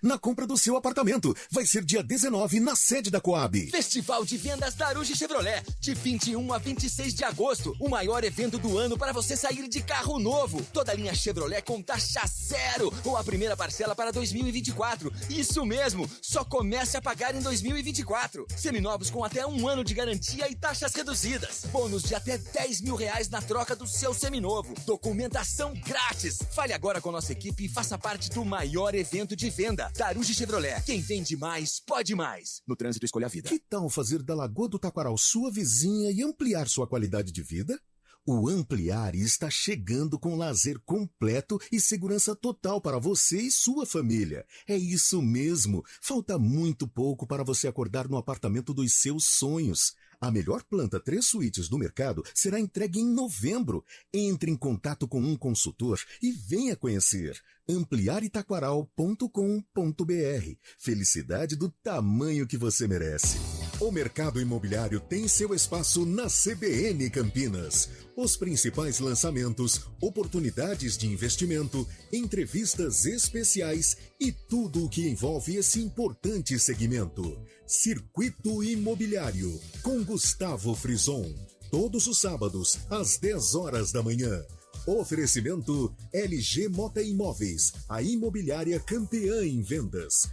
na compra do seu apartamento. Vai ser dia 19 na sede da Coab. Festival de Vendas Daruge Chevrolet, de 21 a 26 de agosto. O maior evento do ano para você sair de carro novo. Toda a linha Chevrolet com taxa zero ou a primeira parcela para 2024. Isso mesmo, só comece a pagar em 2024. Seminovos com até 1 ano de garantia e taxas reduzidas. Bônus de até R$10 mil na troca do seu seminovo. Documentação grátis. Fale agora com nossa equipe e faça parte do maior evento de venda. Daruge Chevrolet. Quem vende mais, pode mais. No trânsito, escolha a vida. Que tal fazer da Lagoa do Taquaral sua vizinha e ampliar sua qualidade de vida? O Ampliar está chegando com lazer completo e segurança total para você e sua família. É isso mesmo. Falta muito pouco para você acordar no apartamento dos seus sonhos. A melhor planta 3 suítes do mercado será entregue em novembro. Entre em contato com um consultor e venha conhecer. ampliaritaquaral.com.br. Felicidade do tamanho que você merece. O mercado imobiliário tem seu espaço na CBN Campinas. Os principais lançamentos, oportunidades de investimento, entrevistas especiais e tudo o que envolve esse importante segmento. Circuito Imobiliário, com Gustavo Frison. Todos os sábados, às 10 horas da manhã. Oferecimento LG Mota Imóveis, a imobiliária campeã em vendas.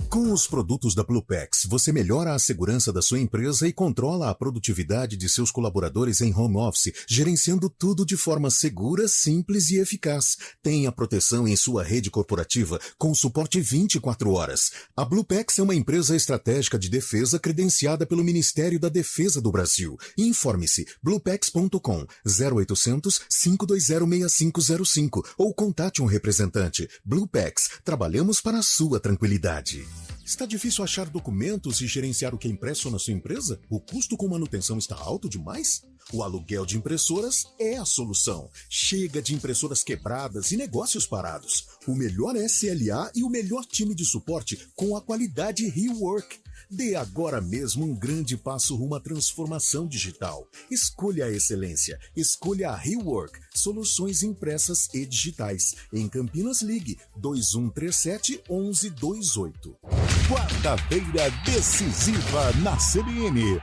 Com os produtos da Bluepex, você melhora a segurança da sua empresa e controla a produtividade de seus colaboradores em home office, gerenciando tudo de forma segura, simples e eficaz. Tenha proteção em sua rede corporativa com suporte 24 horas. A Bluepex é uma empresa estratégica de defesa credenciada pelo Ministério da Defesa do Brasil. Informe-se bluepex.com 0800 520 6505 ou contate um representante. Bluepex, trabalhamos para a sua tranquilidade. Está difícil achar documentos e gerenciar o que é impresso na sua empresa? O custo com manutenção está alto demais? O aluguel de impressoras é a solução. Chega de impressoras quebradas e negócios parados. O melhor SLA e o melhor time de suporte com a qualidade Rework. Dê agora mesmo um grande passo rumo à transformação digital. Escolha a excelência. Escolha a Rework. Soluções impressas e digitais. Em Campinas, ligue 2137-1128. Quarta-feira decisiva na CBN.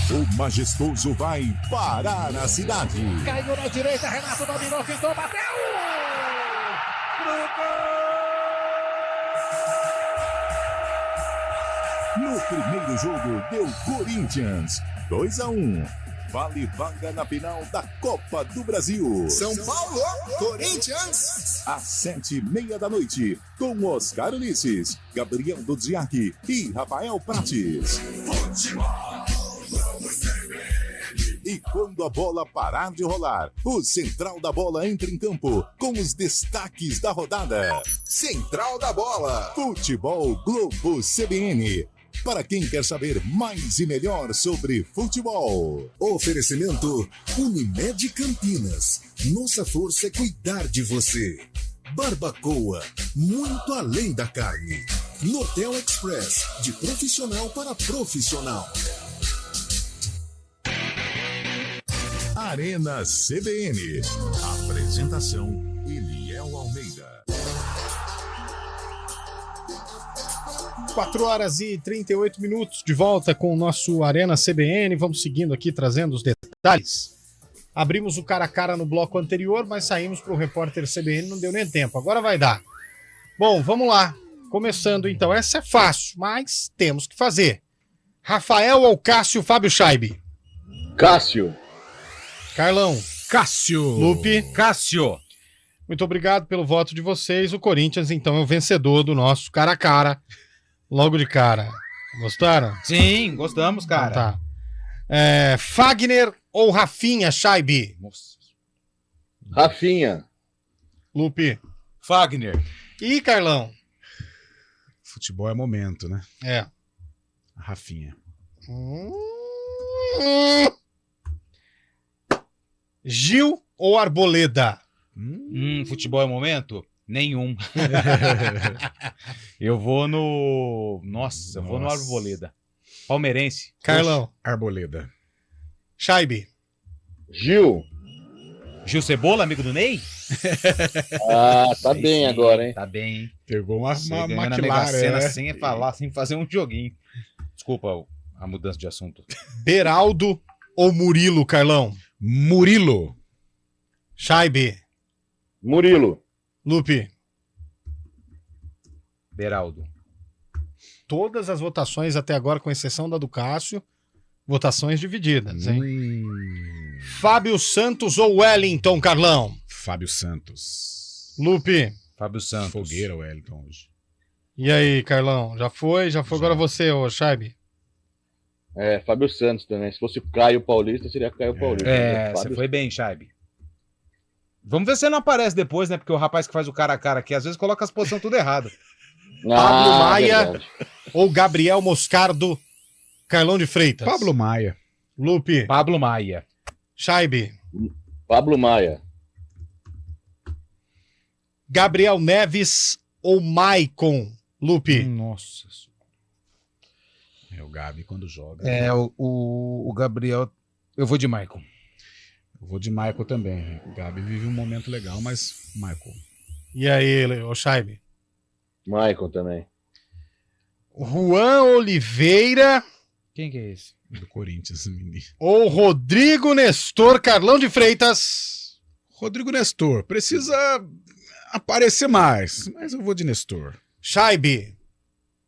O majestoso vai parar a cidade. Caiu na direita, Renato dominou, tentou, bateu! No primeiro jogo, deu Corinthians 2-1. Vale vaga na final da Copa do Brasil. São Paulo, Corinthians. Às 7h30 da noite, com Oscar Ulisses, Gabriel Dudziak e Rafael Prates. E quando a bola parar de rolar, o Central da Bola entra em campo com os destaques da rodada. Central da Bola. Futebol Globo CBN. Para quem quer saber mais e melhor sobre futebol. Oferecimento Unimed Campinas. Nossa força é cuidar de você. Barbacoa, muito além da carne. Nortel Express, de profissional para profissional. A Arena CBN. Apresentação: Eliel Almeida. 4h38, de volta com o nosso Arena CBN. Vamos seguindo aqui, trazendo os detalhes. Abrimos o cara a cara no bloco anterior, mas saímos para o repórter CBN, não deu nem tempo. Agora vai dar. Bom, vamos lá. Começando então. Essa é fácil, mas temos que fazer. Rafael ou Cássio, Fábio Scheibe? Cássio. Carlão? Cássio. Lupe? Cássio. Muito obrigado pelo voto de vocês. O Corinthians, então, é o vencedor do nosso cara a cara. Logo de cara. Gostaram? Sim, gostamos, cara. Então tá. Fagner ou Rafinha, Scheibe? Nossa. Rafinha. Lupe? Fagner. E Carlão? Futebol é momento, né? É. A Rafinha. Gil ou Arboleda? Futebol é momento? Nenhum. Eu vou no... Nossa, eu vou no Arboleda. Palmeirense. Carlão. Arboleda. Scheibe. Gil. Gil Cebola, amigo do Ney? Ah, tá bem agora, hein? Tá bem. Pegou uma McLaren sem falar, sem fazer um joguinho. Desculpa a mudança de assunto. Beraldo ou Murilo, Carlão? Murilo. Scheibe. Murilo. Lupe. Beraldo. Todas as votações até agora, com exceção da do Cássio, votações divididas, hein? Fábio Santos ou Wellington, Carlão? Fábio Santos. Lupe. Fábio Santos. Fogueira o Wellington hoje. E aí, Carlão? Já foi? Agora você, ô Scheibe. Fábio Santos também. Se fosse Caio Paulista, seria Caio Paulista. Você foi bem, Scheibe. Vamos ver se ele não aparece depois, né? Porque o rapaz que faz o cara a cara aqui, às vezes coloca as posições tudo errado. Pablo Maia verdade. Ou Gabriel Moscardo, Carlão de Freitas? Pablo Maia. Lupe. Pablo Maia. Scheibe. Pablo Maia. Gabriel Neves ou Maicon? Lupe. Nossa. É o Gabi quando joga. O Gabriel... Eu vou de Maicon. Eu vou de Maicon também. O Gabi vive um momento legal, mas Maicon. E aí, ô Scheibe? Maicon também. Juan Oliveira. Quem que é esse? Do Corinthians, menino. Ou Rodrigo Nestor, Carlão de Freitas? Rodrigo Nestor. Precisa aparecer mais, mas eu vou de Nestor. Scheibe.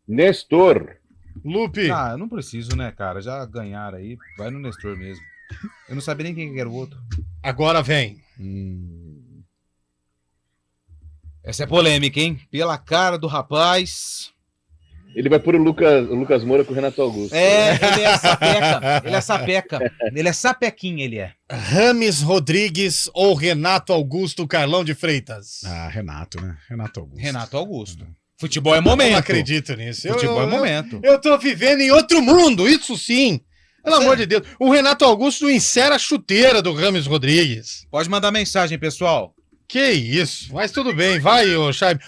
Nestor. Lupe. Ah, eu não preciso, né, cara? Já ganharam aí. Vai no Nestor mesmo. Eu não sabia nem quem era o outro. Agora vem. Essa é polêmica, hein? Pela cara do rapaz. Ele vai pôr o Lucas Moura com o Renato Augusto. Ele é sapeca. Ele é sapeca. Ele é sapequinha, ele é. Rames Rodrigues ou Renato Augusto, Carlão de Freitas? Ah, Renato, né? Renato Augusto. Renato Augusto. Futebol é momento. Eu não acredito nisso. Futebol é momento. Eu tô vivendo em outro mundo, isso sim. Pelo amor de Deus. O Renato Augusto insere a chuteira do Rames Rodrigues. Pode mandar mensagem, pessoal. Que isso, mas tudo bem, vai, ô Scheibe.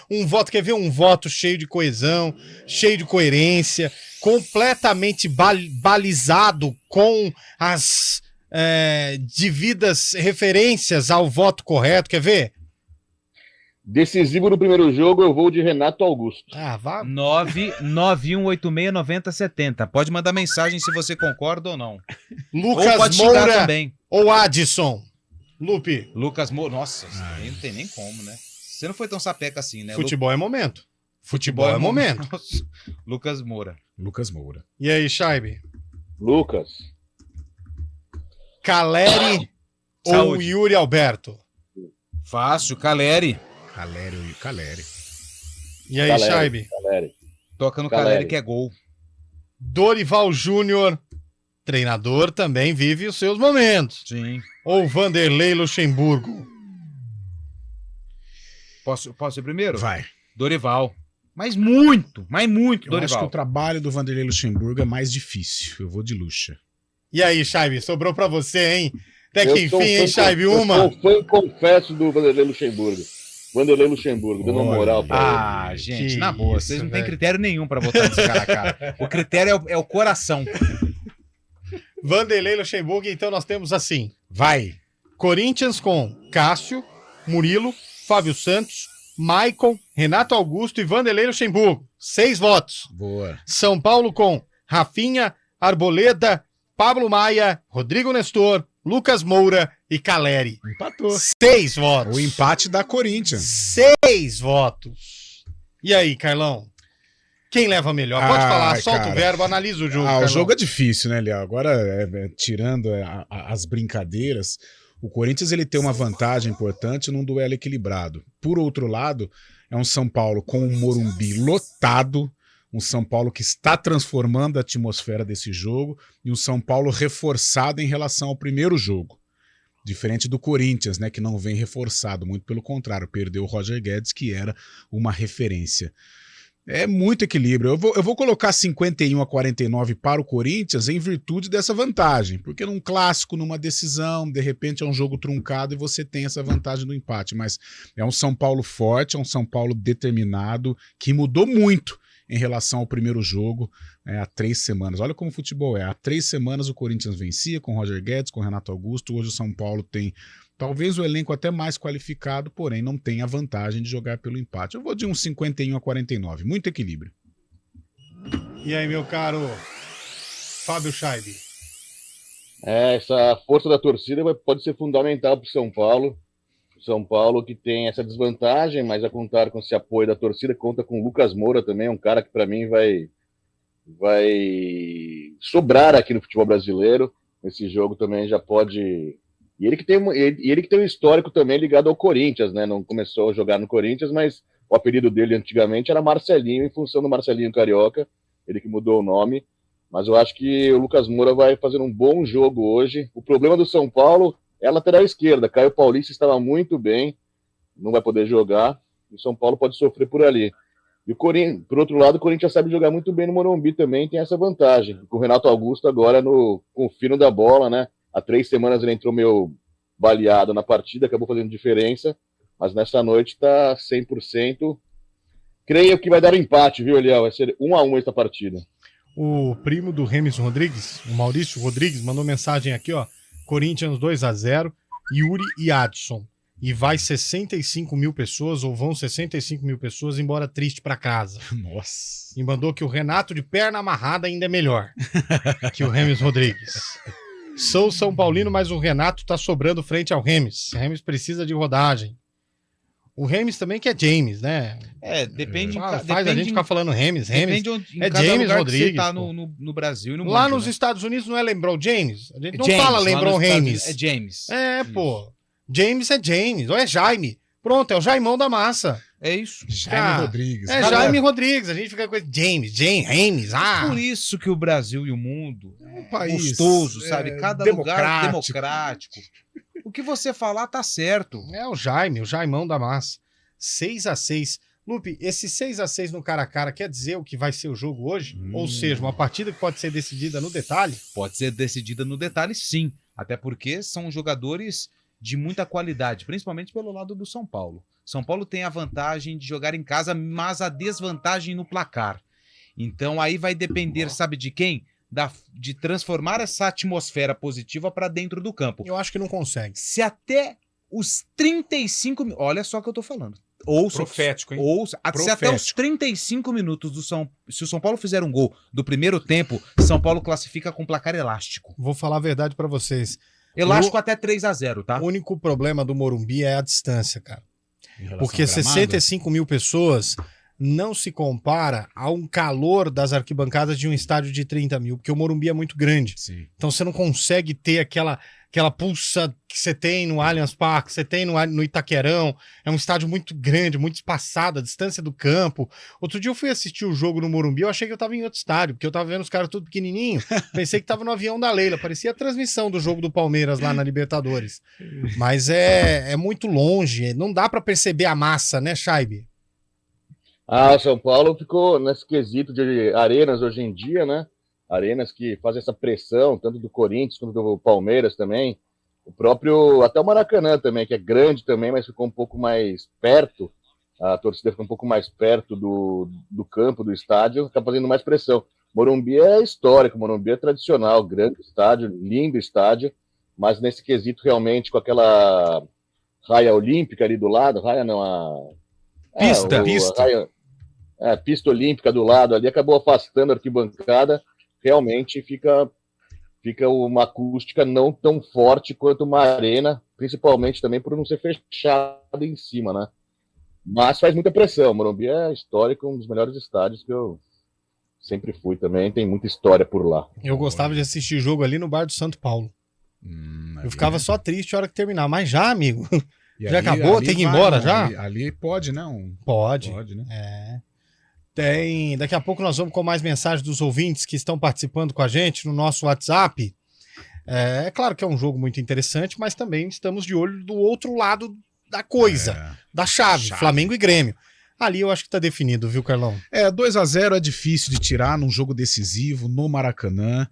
Quer ver um voto cheio de coesão, cheio de coerência, completamente balizado com as devidas referências ao voto correto, quer ver? Decisivo no primeiro jogo, eu vou de Renato Augusto. Ah, vá. 991869070. Pode mandar mensagem se você concorda ou não. Lucas ou pode Moura também. Ou Adson? Lupe. Lucas Moura. Nossa, não tem nem como, né? Você não foi tão sapeca assim, né? Futebol é momento. Futebol é momento. Nossa. Lucas Moura. Lucas Moura. E aí, Scheibe? Lucas. Caleri ou Yuri Alberto? Fácil, Caleri. Caleri. E aí, Scheibe? Toca no Caleri que é gol. Dorival Júnior, treinador, também vive os seus momentos. Sim. Ou Vanderlei Luxemburgo? Posso ir primeiro? Vai. Dorival. Mas muito, Eu Dorival. acho que o trabalho do Vanderlei Luxemburgo é mais difícil. Eu vou de Luxa. E aí, Scheibe, sobrou pra você, hein? Até que enfim, hein, Scheibe? Uma. Eu sou fã, confesso, do Vanderlei Luxemburgo. Dando moral pra ele. Gente, na boa, vocês não têm critério nenhum pra votar nesse cara a cara. O critério é o coração. Vanderlei Luxemburgo, então nós temos assim. Vai. Corinthians com Cássio, Murilo, Fábio Santos, Maicon, Renato Augusto e Vanderlei Luxemburgo. 6 votos. Boa. São Paulo com Rafinha, Arboleda, Pablo Maia, Rodrigo Nestor, Lucas Moura e Caleri. Empatou. 6 votos. O empate da Corinthians. 6 votos. E aí, Carlão? Quem leva melhor? Pode falar, solta o verbo, analisa o jogo. O jogo é difícil, né, Léo? Agora, tirando as brincadeiras, o Corinthians ele tem uma vantagem importante num duelo equilibrado. Por outro lado, é um São Paulo com um Morumbi lotado, um São Paulo que está transformando a atmosfera desse jogo e um São Paulo reforçado em relação ao primeiro jogo. Diferente do Corinthians, né, que não vem reforçado, muito pelo contrário, perdeu o Roger Guedes, que era uma referência. É muito equilíbrio. Eu vou colocar 51-49 para o Corinthians em virtude dessa vantagem, porque num clássico, numa decisão, de repente é um jogo truncado e você tem essa vantagem do empate, mas é um São Paulo forte, é um São Paulo determinado, que mudou muito em relação ao primeiro jogo há 3 semanas. Olha como o futebol é. Há 3 semanas o Corinthians vencia com o Roger Guedes, com o Renato Augusto. Hoje o São Paulo tem talvez o elenco até mais qualificado, porém não tem a vantagem de jogar pelo empate. Eu vou de uns 51-49. Muito equilíbrio. E aí, meu caro Fábio Scheibe? Essa força da torcida pode ser fundamental para o São Paulo. São Paulo que tem essa desvantagem, mas a contar com esse apoio da torcida, conta com o Lucas Moura também, um cara que para mim vai sobrar aqui no futebol brasileiro. Esse jogo também já pode... E ele que tem um histórico também ligado ao Corinthians, né? Não começou a jogar no Corinthians, mas o apelido dele antigamente era Marcelinho, em função do Marcelinho Carioca, ele que mudou o nome. Mas eu acho que o Lucas Moura vai fazer um bom jogo hoje. O problema do São Paulo é a lateral esquerda. Caio Paulista estava muito bem, não vai poder jogar. O São Paulo pode sofrer por ali. E por outro lado, o Corinthians sabe jogar muito bem no Morumbi também, tem essa vantagem. Com o Renato Augusto agora com o fino da bola, né? Há 3 semanas ele entrou meio baleado na partida, acabou fazendo diferença. Mas nessa noite está 100%. Creio que vai dar um empate, viu, Eliel? Vai ser 1-1 essa partida. O primo do Remis Rodrigues, o Maurício Rodrigues, mandou mensagem aqui, ó. Corinthians 2-0, Yuri e Adson. E vai 65 mil pessoas, ou vão 65 mil pessoas, embora triste pra casa. Nossa. E mandou que o Renato de perna amarrada ainda é melhor que o Remis Rodrigues. Sou São Paulino, mas o Renato tá sobrando frente ao Remis. O Remis precisa de rodagem. O Remis também que é James, né? Depende. Faz a gente ficar falando Remis. Depende onde, é James Rodrigues. Você tá no Brasil e no mundo. Lá nos Estados Unidos não é LeBron James? A gente não James, fala LeBron Remis. É James. Pô. James é James, ou é Jaime. Pronto, é o Jaimão da massa. É isso. Jaime Rodrigues. É Jaime Rodrigues. A gente fica com James, Remis. Por isso que o Brasil e o mundo é um país gostoso, sabe? Cada lugar democrático. O que você falar tá certo. É o Jaimão da massa. 6-6. Lupe, esse 6-6 no cara a cara quer dizer o que vai ser o jogo hoje? Ou seja, uma partida que pode ser decidida no detalhe? Pode ser decidida no detalhe, sim. Até porque são jogadores de muita qualidade, principalmente pelo lado do São Paulo. São Paulo tem a vantagem de jogar em casa, mas a desvantagem no placar. Então aí vai depender, sabe de quem? De transformar essa atmosfera positiva para dentro do campo. Eu acho que não consegue. Se até os 35... Olha só o que eu tô falando. Profético, hein? Se até os 35 minutos se o São Paulo fizer um gol do primeiro tempo, São Paulo classifica com placar elástico. Vou falar a verdade pra vocês. Elástico até 3-0, tá? O único problema do Morumbi é a distância, cara. Porque 65 mil pessoas não se compara ao calor das arquibancadas de um estádio de 30 mil, porque o Morumbi é muito grande. Sim. Então você não consegue ter aquela pulsa que você tem no Allianz Parque, você tem no Itaquerão. É um estádio muito grande, muito espaçado, a distância do campo. Outro dia eu fui assistir o jogo no Morumbi, eu achei que eu tava em outro estádio, porque eu tava vendo os caras tudo pequenininho. Pensei que tava no avião da Leila, parecia a transmissão do jogo do Palmeiras lá na Libertadores. Mas é muito longe, não dá pra perceber a massa, né, Scheibe? O São Paulo ficou nesse quesito de arenas hoje em dia, né? Arenas que fazem essa pressão, tanto do Corinthians quanto do Palmeiras também. O próprio, até o Maracanã também, que é grande também, mas ficou um pouco mais perto. A torcida ficou um pouco mais perto do campo, do estádio, está fazendo mais pressão. Morumbi é histórico, Morumbi é tradicional, grande estádio, lindo estádio. mas nesse quesito realmente com aquela raia olímpica ali do lado, raia não, Pista. Pista olímpica do lado ali, acabou afastando a arquibancada, realmente fica uma acústica não tão forte quanto uma arena, principalmente também por não ser fechado em cima, né? Mas faz muita pressão. O Morumbi é histórico, um dos melhores estádios que eu sempre fui também, tem muita história por lá. Eu gostava de assistir jogo ali no bar do Santo Paulo. Eu ficava só triste a hora que terminar, mas já, amigo, já acabou, tem que ir embora já? Ali pode, não? Pode, né? Daqui a pouco nós vamos com mais mensagens dos ouvintes que estão participando com a gente no nosso WhatsApp. É claro que é um jogo muito interessante, mas também estamos de olho do outro lado da coisa, da chave, Flamengo e Grêmio. Ali eu acho que tá definido, viu, Carlão? 2-0 é difícil de tirar num jogo decisivo, no Maracanã.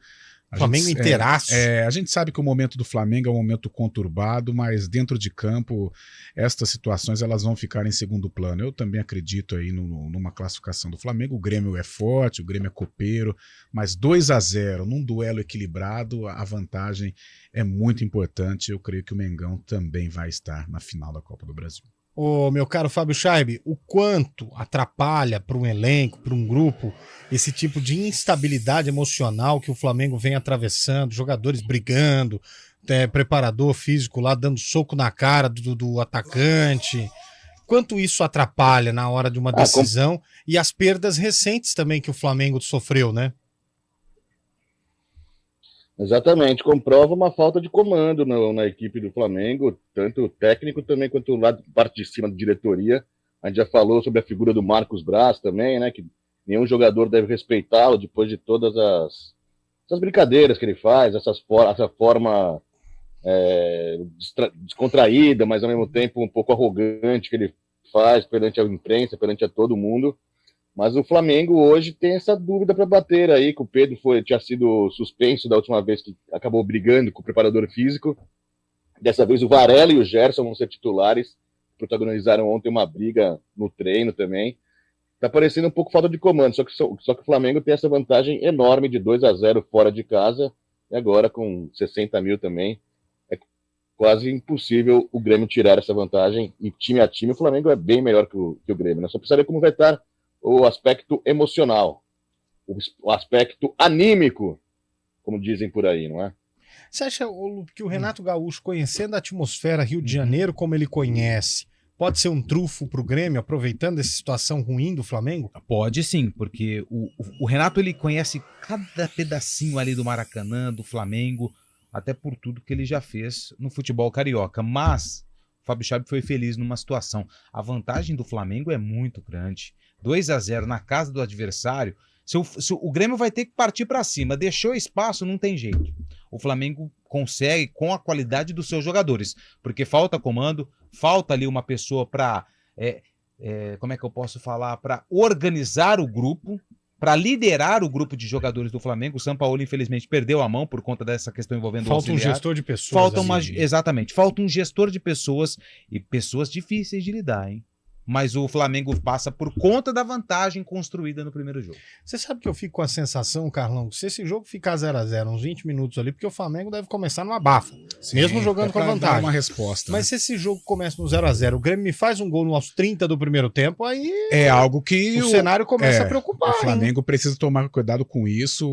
Flamengo inteiraço. A gente sabe que o momento do Flamengo é um momento conturbado, mas dentro de campo, estas situações elas vão ficar em segundo plano. Eu também acredito aí numa classificação do Flamengo. O Grêmio é forte, o Grêmio é copeiro, mas 2-0 num duelo equilibrado, a vantagem é muito importante. Eu creio que o Mengão também vai estar na final da Copa do Brasil. Ô, meu caro Fábio Scheibe, o quanto atrapalha para um elenco, para um grupo, esse tipo de instabilidade emocional que o Flamengo vem atravessando, jogadores brigando, preparador físico lá dando soco na cara do atacante. Quanto isso atrapalha na hora de uma decisão e as perdas recentes também que o Flamengo sofreu, né? Exatamente, comprova uma falta de comando na equipe do Flamengo, tanto o técnico também quanto o parte de cima da diretoria. A gente já falou sobre a figura do Marcos Braz também, né, que nenhum jogador deve respeitá-lo depois de todas essas brincadeiras que ele faz, essa forma descontraída, mas ao mesmo tempo um pouco arrogante que ele faz perante a imprensa, perante a todo mundo. Mas o Flamengo hoje tem essa dúvida para bater aí, que o Pedro tinha sido suspenso da última vez que acabou brigando com o preparador físico. Dessa vez o Varela e o Gerson vão ser titulares, protagonizaram ontem uma briga no treino também. Tá parecendo um pouco falta de comando, só que o Flamengo tem essa vantagem enorme de 2-0 fora de casa, e agora com 60 mil também, é quase impossível o Grêmio tirar essa vantagem, e time a time o Flamengo é bem melhor que o Grêmio, né? Só precisaria como vai estar o aspecto emocional, o aspecto anímico, como dizem por aí, não é? Você acha que o Renato Gaúcho, conhecendo a atmosfera Rio de Janeiro como ele conhece, pode ser um trunfo para o Grêmio, aproveitando essa situação ruim do Flamengo? Pode sim, porque o Renato ele conhece cada pedacinho ali do Maracanã, do Flamengo, até por tudo que ele já fez no futebol carioca, mas o Fábio Scheibe foi feliz numa situação. A vantagem do Flamengo é muito grande. 2-0 na casa do adversário, se o Grêmio vai ter que partir para cima, deixou espaço, não tem jeito. O Flamengo consegue com a qualidade dos seus jogadores, porque falta comando, falta ali uma pessoa para, como é que eu posso falar, para organizar o grupo, para liderar o grupo de jogadores do Flamengo. O Sampaoli, infelizmente, perdeu a mão por conta dessa questão envolvendo o auxiliar. Falta um gestor de pessoas. Exatamente, falta um gestor de pessoas e pessoas difíceis de lidar, hein? Mas o Flamengo passa por conta da vantagem construída no primeiro jogo. Você sabe que eu fico com a sensação, Carlão, se esse jogo ficar 0-0, uns 20 minutos ali, porque o Flamengo deve começar numa bafa, mesmo jogando com a vantagem. Dar uma resposta. Mas se esse jogo começa no 0-0, o Grêmio me faz um gol aos 30 do primeiro tempo, aí é algo que o cenário começa a preocupar. O Flamengo precisa tomar cuidado com isso,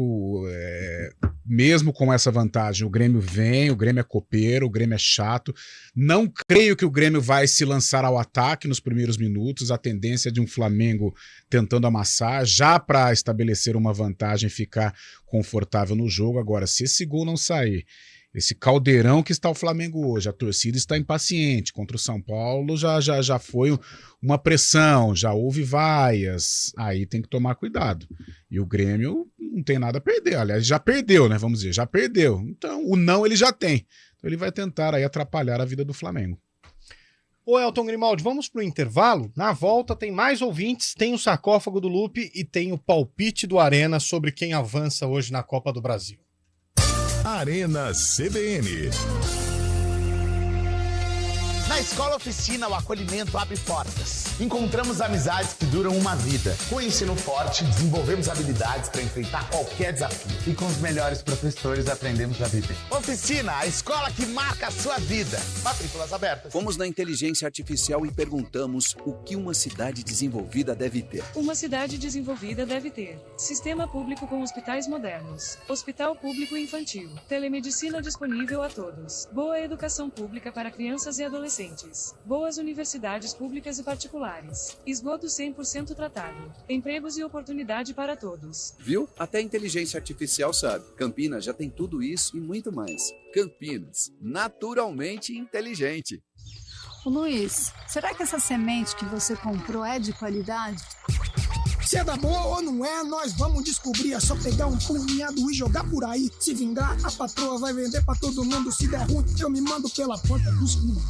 mesmo com essa vantagem. O Grêmio vem, o Grêmio é copeiro, o Grêmio é chato. Não creio que o Grêmio vai se lançar ao ataque nos primeiros minutos. A tendência é de um Flamengo tentando amassar, já para estabelecer uma vantagem e ficar confortável no jogo. Agora, se esse gol não sair, esse caldeirão que está o Flamengo hoje, a torcida está impaciente. Contra o São Paulo já foi uma pressão, já houve vaias. Aí tem que tomar cuidado. E o Grêmio não tem nada a perder. Aliás, já perdeu, né? Vamos dizer, já perdeu. Então, o não ele já tem. Então, ele vai tentar aí atrapalhar a vida do Flamengo. Ô Elton Grimaldi, vamos pro intervalo? Na volta tem mais ouvintes, tem o sarcófago do Lupe e tem o palpite do Arena sobre quem avança hoje na Copa do Brasil. Arena CBN. Na Na Escola Oficina, o acolhimento abre portas. Encontramos amizades que duram uma vida. Com o ensino forte, desenvolvemos habilidades para enfrentar qualquer desafio. E com os melhores professores, aprendemos a viver. Oficina, a escola que marca a sua vida. Matrículas abertas. Fomos na inteligência artificial e perguntamos o que uma cidade desenvolvida deve ter. Uma cidade desenvolvida deve ter sistema público com hospitais modernos, hospital público infantil, telemedicina disponível a todos, boa educação pública para crianças e adolescentes, boas universidades públicas e particulares, esgoto 100% tratado, empregos e oportunidade para todos. Viu? Até a inteligência artificial sabe. Campinas já tem tudo isso e muito mais. Campinas, naturalmente inteligente. Ô Luiz, será que essa semente que você comprou é de qualidade? Se é da boa ou não é, nós vamos descobrir. É só pegar um punhado e jogar por aí. Se vingar, a patroa vai vender pra todo mundo. Se der ruim, eu me mando pela porta dos fundos.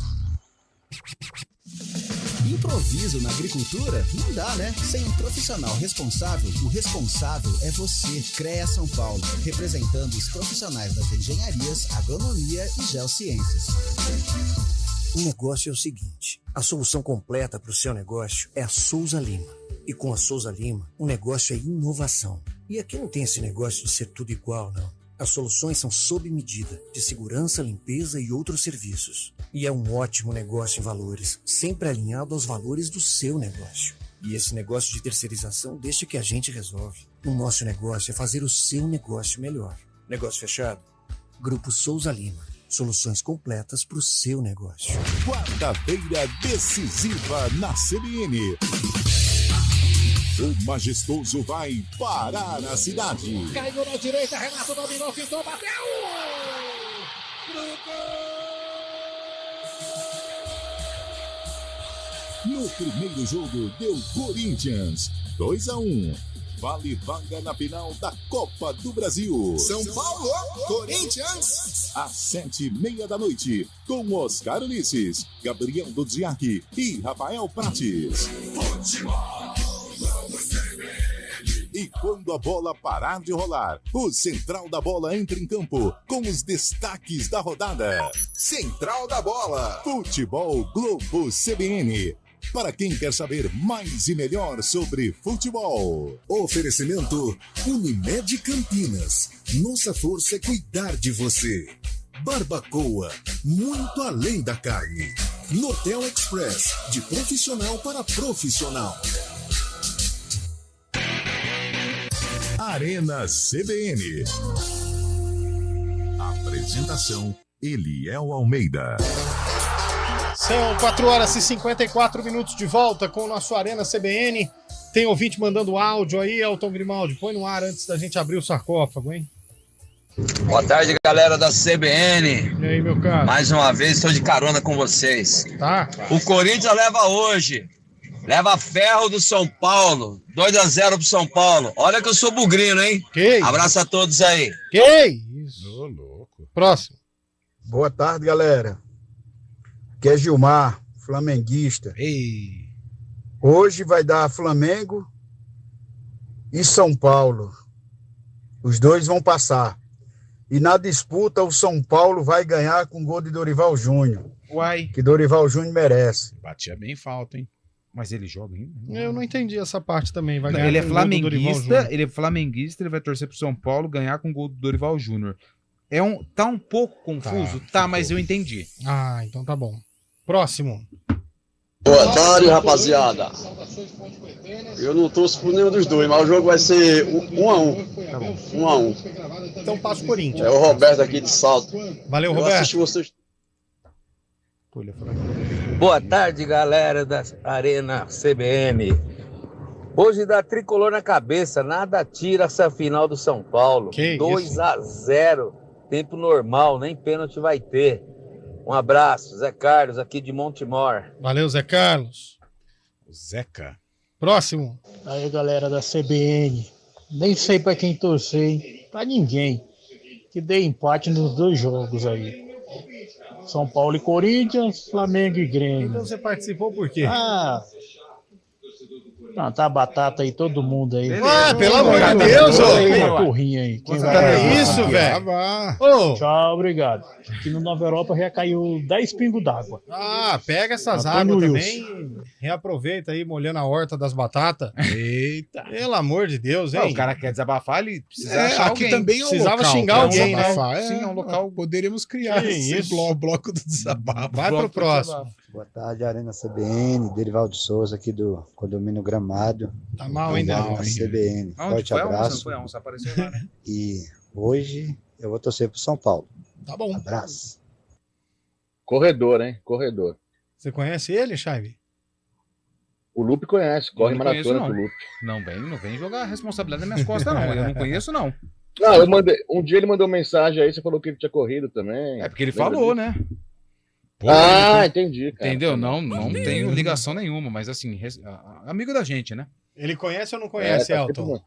Improviso na agricultura? Não dá, né? Sem um profissional responsável, o responsável é você. CREA São Paulo, representando os profissionais das engenharias, agronomia e geociências. O negócio é o seguinte, a solução completa para o seu negócio é a Souza Lima. E com a Souza Lima, o negócio é inovação. E aqui não tem esse negócio de ser tudo igual, não. As soluções são sob medida, de segurança, limpeza e outros serviços. E é um ótimo negócio em valores, sempre alinhado aos valores do seu negócio. E esse negócio de terceirização deixa que a gente resolve. O nosso negócio é fazer o seu negócio melhor. Negócio fechado? Grupo Souza Lima. Soluções completas para o seu negócio. Quarta-feira decisiva na CBN. O majestoso vai parar a cidade. Caiu na direita, Renato dominou, fintou, bateu! No primeiro jogo deu Corinthians 2-1. Vale vaga na final da Copa do Brasil. São Paulo, Corinthians. Às 7:30 da noite, com Oscar Ulisses, Gabriel Dudziak e Rafael Prates. E quando a bola parar de rolar, o Central da Bola entra em campo com os destaques da rodada. Central da Bola. Futebol Globo CBN. Para quem quer saber mais e melhor sobre futebol. Oferecimento Unimed Campinas. Nossa força é cuidar de você. Barbacoa, muito além da carne. Nortel Express, de profissional para profissional. Arena CBN. Apresentação Eliel Almeida. São 4h54 de volta com o nosso Arena CBN. Tem ouvinte mandando áudio aí, Elton Grimaldi. Põe no ar antes da gente abrir o sarcófago, hein? Boa tarde, galera da CBN. E aí, meu cara? Mais uma vez, estou de carona com vocês. Tá. O Corinthians leva hoje. Leva ferro do São Paulo. 2-0 pro São Paulo. Olha que eu sou bugrino, hein? Que abraço a todos aí. Que isso? Ô, louco. Próximo. Boa tarde, galera. Aqui é Gilmar, flamenguista. Ei. Hoje vai dar Flamengo e São Paulo. Os dois vão passar. E na disputa o São Paulo vai ganhar com gol de Dorival Júnior. Uai. Que Dorival Júnior merece. Batia bem falta, hein? Mas ele joga ainda? Eu não entendi essa parte também. Vai Não, ganhar ele é com o gol do Dorival flamenguista, Júnior. ele é flamenguista, ele vai torcer pro São Paulo ganhar com o gol do Dorival Júnior. Tá um pouco confuso? Tá, mas eu entendi. Ah, então tá bom. Próximo. Boa tarde, rapaziada. Eu não torço por nenhum dos dois, mas o jogo vai ser 1-1. Tá bom. 1-1. Então passa o Corinthians. É o Roberto aqui de Salto. Valeu, Eu Roberto. assisto vocês. Boa tarde, galera da Arena CBN. Hoje dá tricolor na cabeça, nada tira essa final do São Paulo. 2-0, tempo normal, nem pênalti vai ter. Um abraço, Zé Carlos, aqui de Montemor. Valeu, Zé Carlos. Zeca. Próximo. Aí, galera da CBN. Nem sei pra quem torcer, hein? Pra ninguém. Que dê empate nos dois jogos aí. São Paulo e Corinthians, Flamengo e Grêmio. Então você participou por quê? Ah, Plantar batata aí, todo mundo aí. Ah, pelo amor de Deus, Uma porrinha aí. Quem vai isso, velho? Tchau, obrigado. Aqui no Nova Europa já caiu 10 pingos d'água. Ah, pega essas Antônio águas Wilson. também, reaproveita aí, molhando a horta das batatas. Eita. Pelo amor de Deus, hein? O cara quer desabafar, ele precisa achar aqui alguém. também é um Precisava local xingar pra alguém, né? desabafar. Sim, é um local. Poderíamos criar Que esse isso? bloco do desabafo. Vai pro próximo. Boa tarde, Arena CBN, Derivaldo Souza aqui do condomínio Gramado. Tá mal ainda. Na CBN. Onde Forte foi a onça? Não abraço. foi a onça, apareceu lá, né? E hoje eu vou torcer pro São Paulo. Tá bom. Abraço. Corredor, hein? Corredor. Você conhece ele, Chave? O Lupe conhece, corre Eu não conheço, maratona não. com o Lupe. Não, bem, não vem jogar a responsabilidade nas minhas costas, não. Eu não conheço, não. Não, eu mandei. Um dia ele mandou mensagem aí, você falou que ele tinha corrido também. É porque ele Lembra falou, disso? né? Entendi, cara. Entendeu? Não tenho ligação nenhuma, mas assim, amigo da gente, né? Ele conhece ou não conhece, tá Elton? sempre-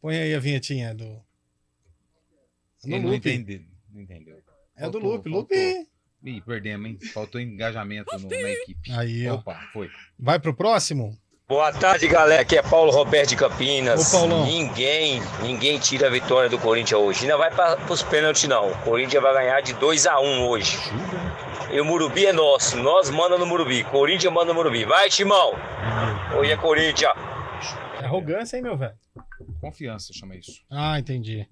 Põe aí a vinhetinha do... Ele não entendeu. Não entendeu. É do Faltou, Lupe. faltou. Lupe. Ih, perdemos, hein? Faltou engajamento na equipe. Aí, ó. Opa, foi. Vai pro próximo? Boa tarde, galera. Aqui é Paulo Roberto de Campinas. Ô, Paulão. Ninguém tira a vitória do Corinthians hoje. Não vai para os pênaltis, não. O Corinthians vai ganhar de 2-1 hoje. E o Morumbi é nosso. Nós manda no Morumbi. Corinthians manda no Morumbi. Vai, Timão. Hoje é Corinthians. É arrogância, hein, meu velho? Confiança, chama isso. Ah, entendi.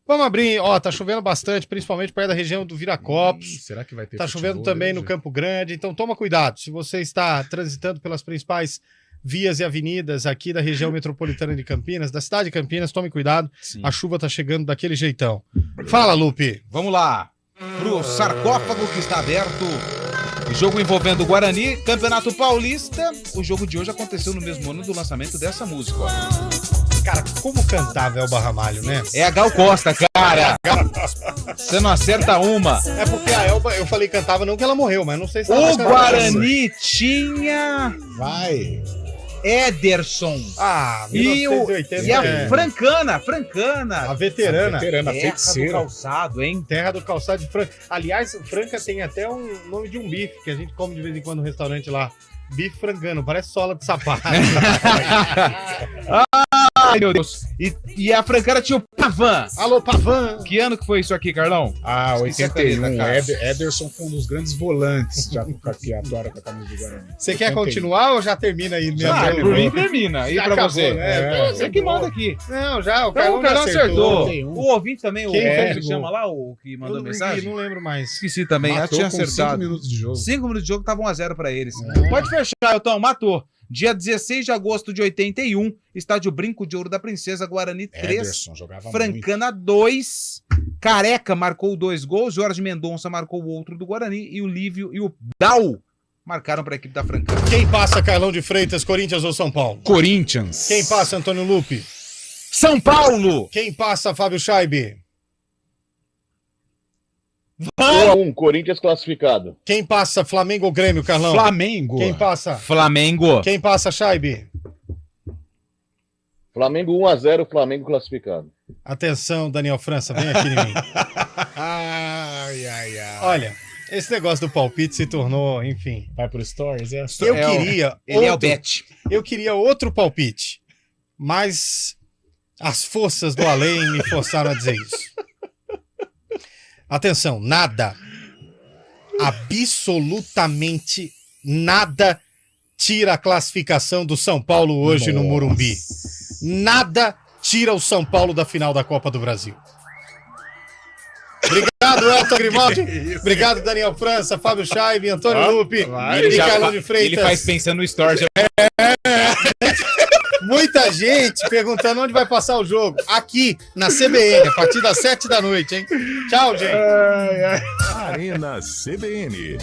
Vamos abrir, ó, tá chovendo bastante, principalmente perto da região do Viracopos. Será que vai ter Tá futebol chovendo também hoje? no Campo Grande, então toma cuidado. Se você está transitando pelas principais vias e avenidas aqui da região metropolitana de Campinas, da cidade de Campinas, tome cuidado. Sim. A chuva tá chegando daquele jeitão. Fala, Lupe. Vamos lá. Pro sarcófago que está aberto. O jogo envolvendo o Guarani, Campeonato Paulista. O jogo de hoje aconteceu no mesmo ano do lançamento dessa música, ó. Cara, como cantava Elba Ramalho, né? É a Gal Costa, cara. Você não acerta uma. É porque a Elba, eu falei cantava, não que ela morreu, mas não sei se ela O cantava. Guarani tinha Vai. Ederson. Ah, E, 1980, e a é. Francana. A veterana. A Terra feiticeira. do calçado, hein? Terra do calçado de Franca. Aliás, Franca tem até um nome de um bife que a gente come de vez em quando no restaurante lá. Bife frangano, parece sola de sapato. Ai, meu Deus. E a Francana tinha o Pavan. Alô, Pavan. Que ano que foi isso aqui, Carlão? Ah, Esqueci a 81. caneta, cara. Ederson foi um dos grandes volantes já que atuaram com a camisa do Guarani. Você quer 81. continuar ou já termina aí mesmo? Ah, por mim termina. E Já pra acabou, você? né? Você que manda aqui. Não, já, o Então, Carlão o Carlão já acertou. acertou. O ouvinte também, Quem como fez que o chama gol? lá, o que mandou Eu mensagem? não lembro mais. Esqueci também, já Matou tinha com acertado. 5 minutos de jogo. 5 minutos de jogo, tava 1-0 pra eles. Pode fechar, Elton, matou. Dia 16 de agosto de 81, estádio Brinco de Ouro da Princesa, Guarani 3, Ederson jogava Francana 2, Careca marcou 2 gols, Jorge Mendonça marcou o outro do Guarani e o Lívio e o Dal marcaram para a equipe da Francana. Quem passa, Carlão de Freitas, Corinthians ou São Paulo? Corinthians. Quem passa, Antônio Lupe? São Paulo! Quem passa, Fábio Scheibe? 1-1, Corinthians classificado. Quem passa, Flamengo ou Grêmio, Carlão? Flamengo. Quem passa? Flamengo. Quem passa, Scheibe? Flamengo 1-0, Flamengo classificado. Atenção, Daniel França, vem aqui em mim. Ai. Olha, esse negócio do palpite se tornou, enfim. Vai pro Stories, é? Eu queria. Ele é o Bet. Eu queria outro palpite, mas as forças do além me forçaram a dizer isso. Atenção, nada, absolutamente nada tira a classificação do São Paulo hoje no Morumbi. Nada tira o São Paulo da final da Copa do Brasil. Obrigado, Elton Grimaldi. Obrigado, Daniel França, Fábio Scheibe, Antônio Lupe e Carlão de Freitas. Ele faz pensando no Stories. Muita gente perguntando onde vai passar o jogo. Aqui, na CBN, a partir das 7 da noite, hein? Tchau, gente. Arena CBN.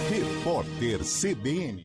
Repórter CBN.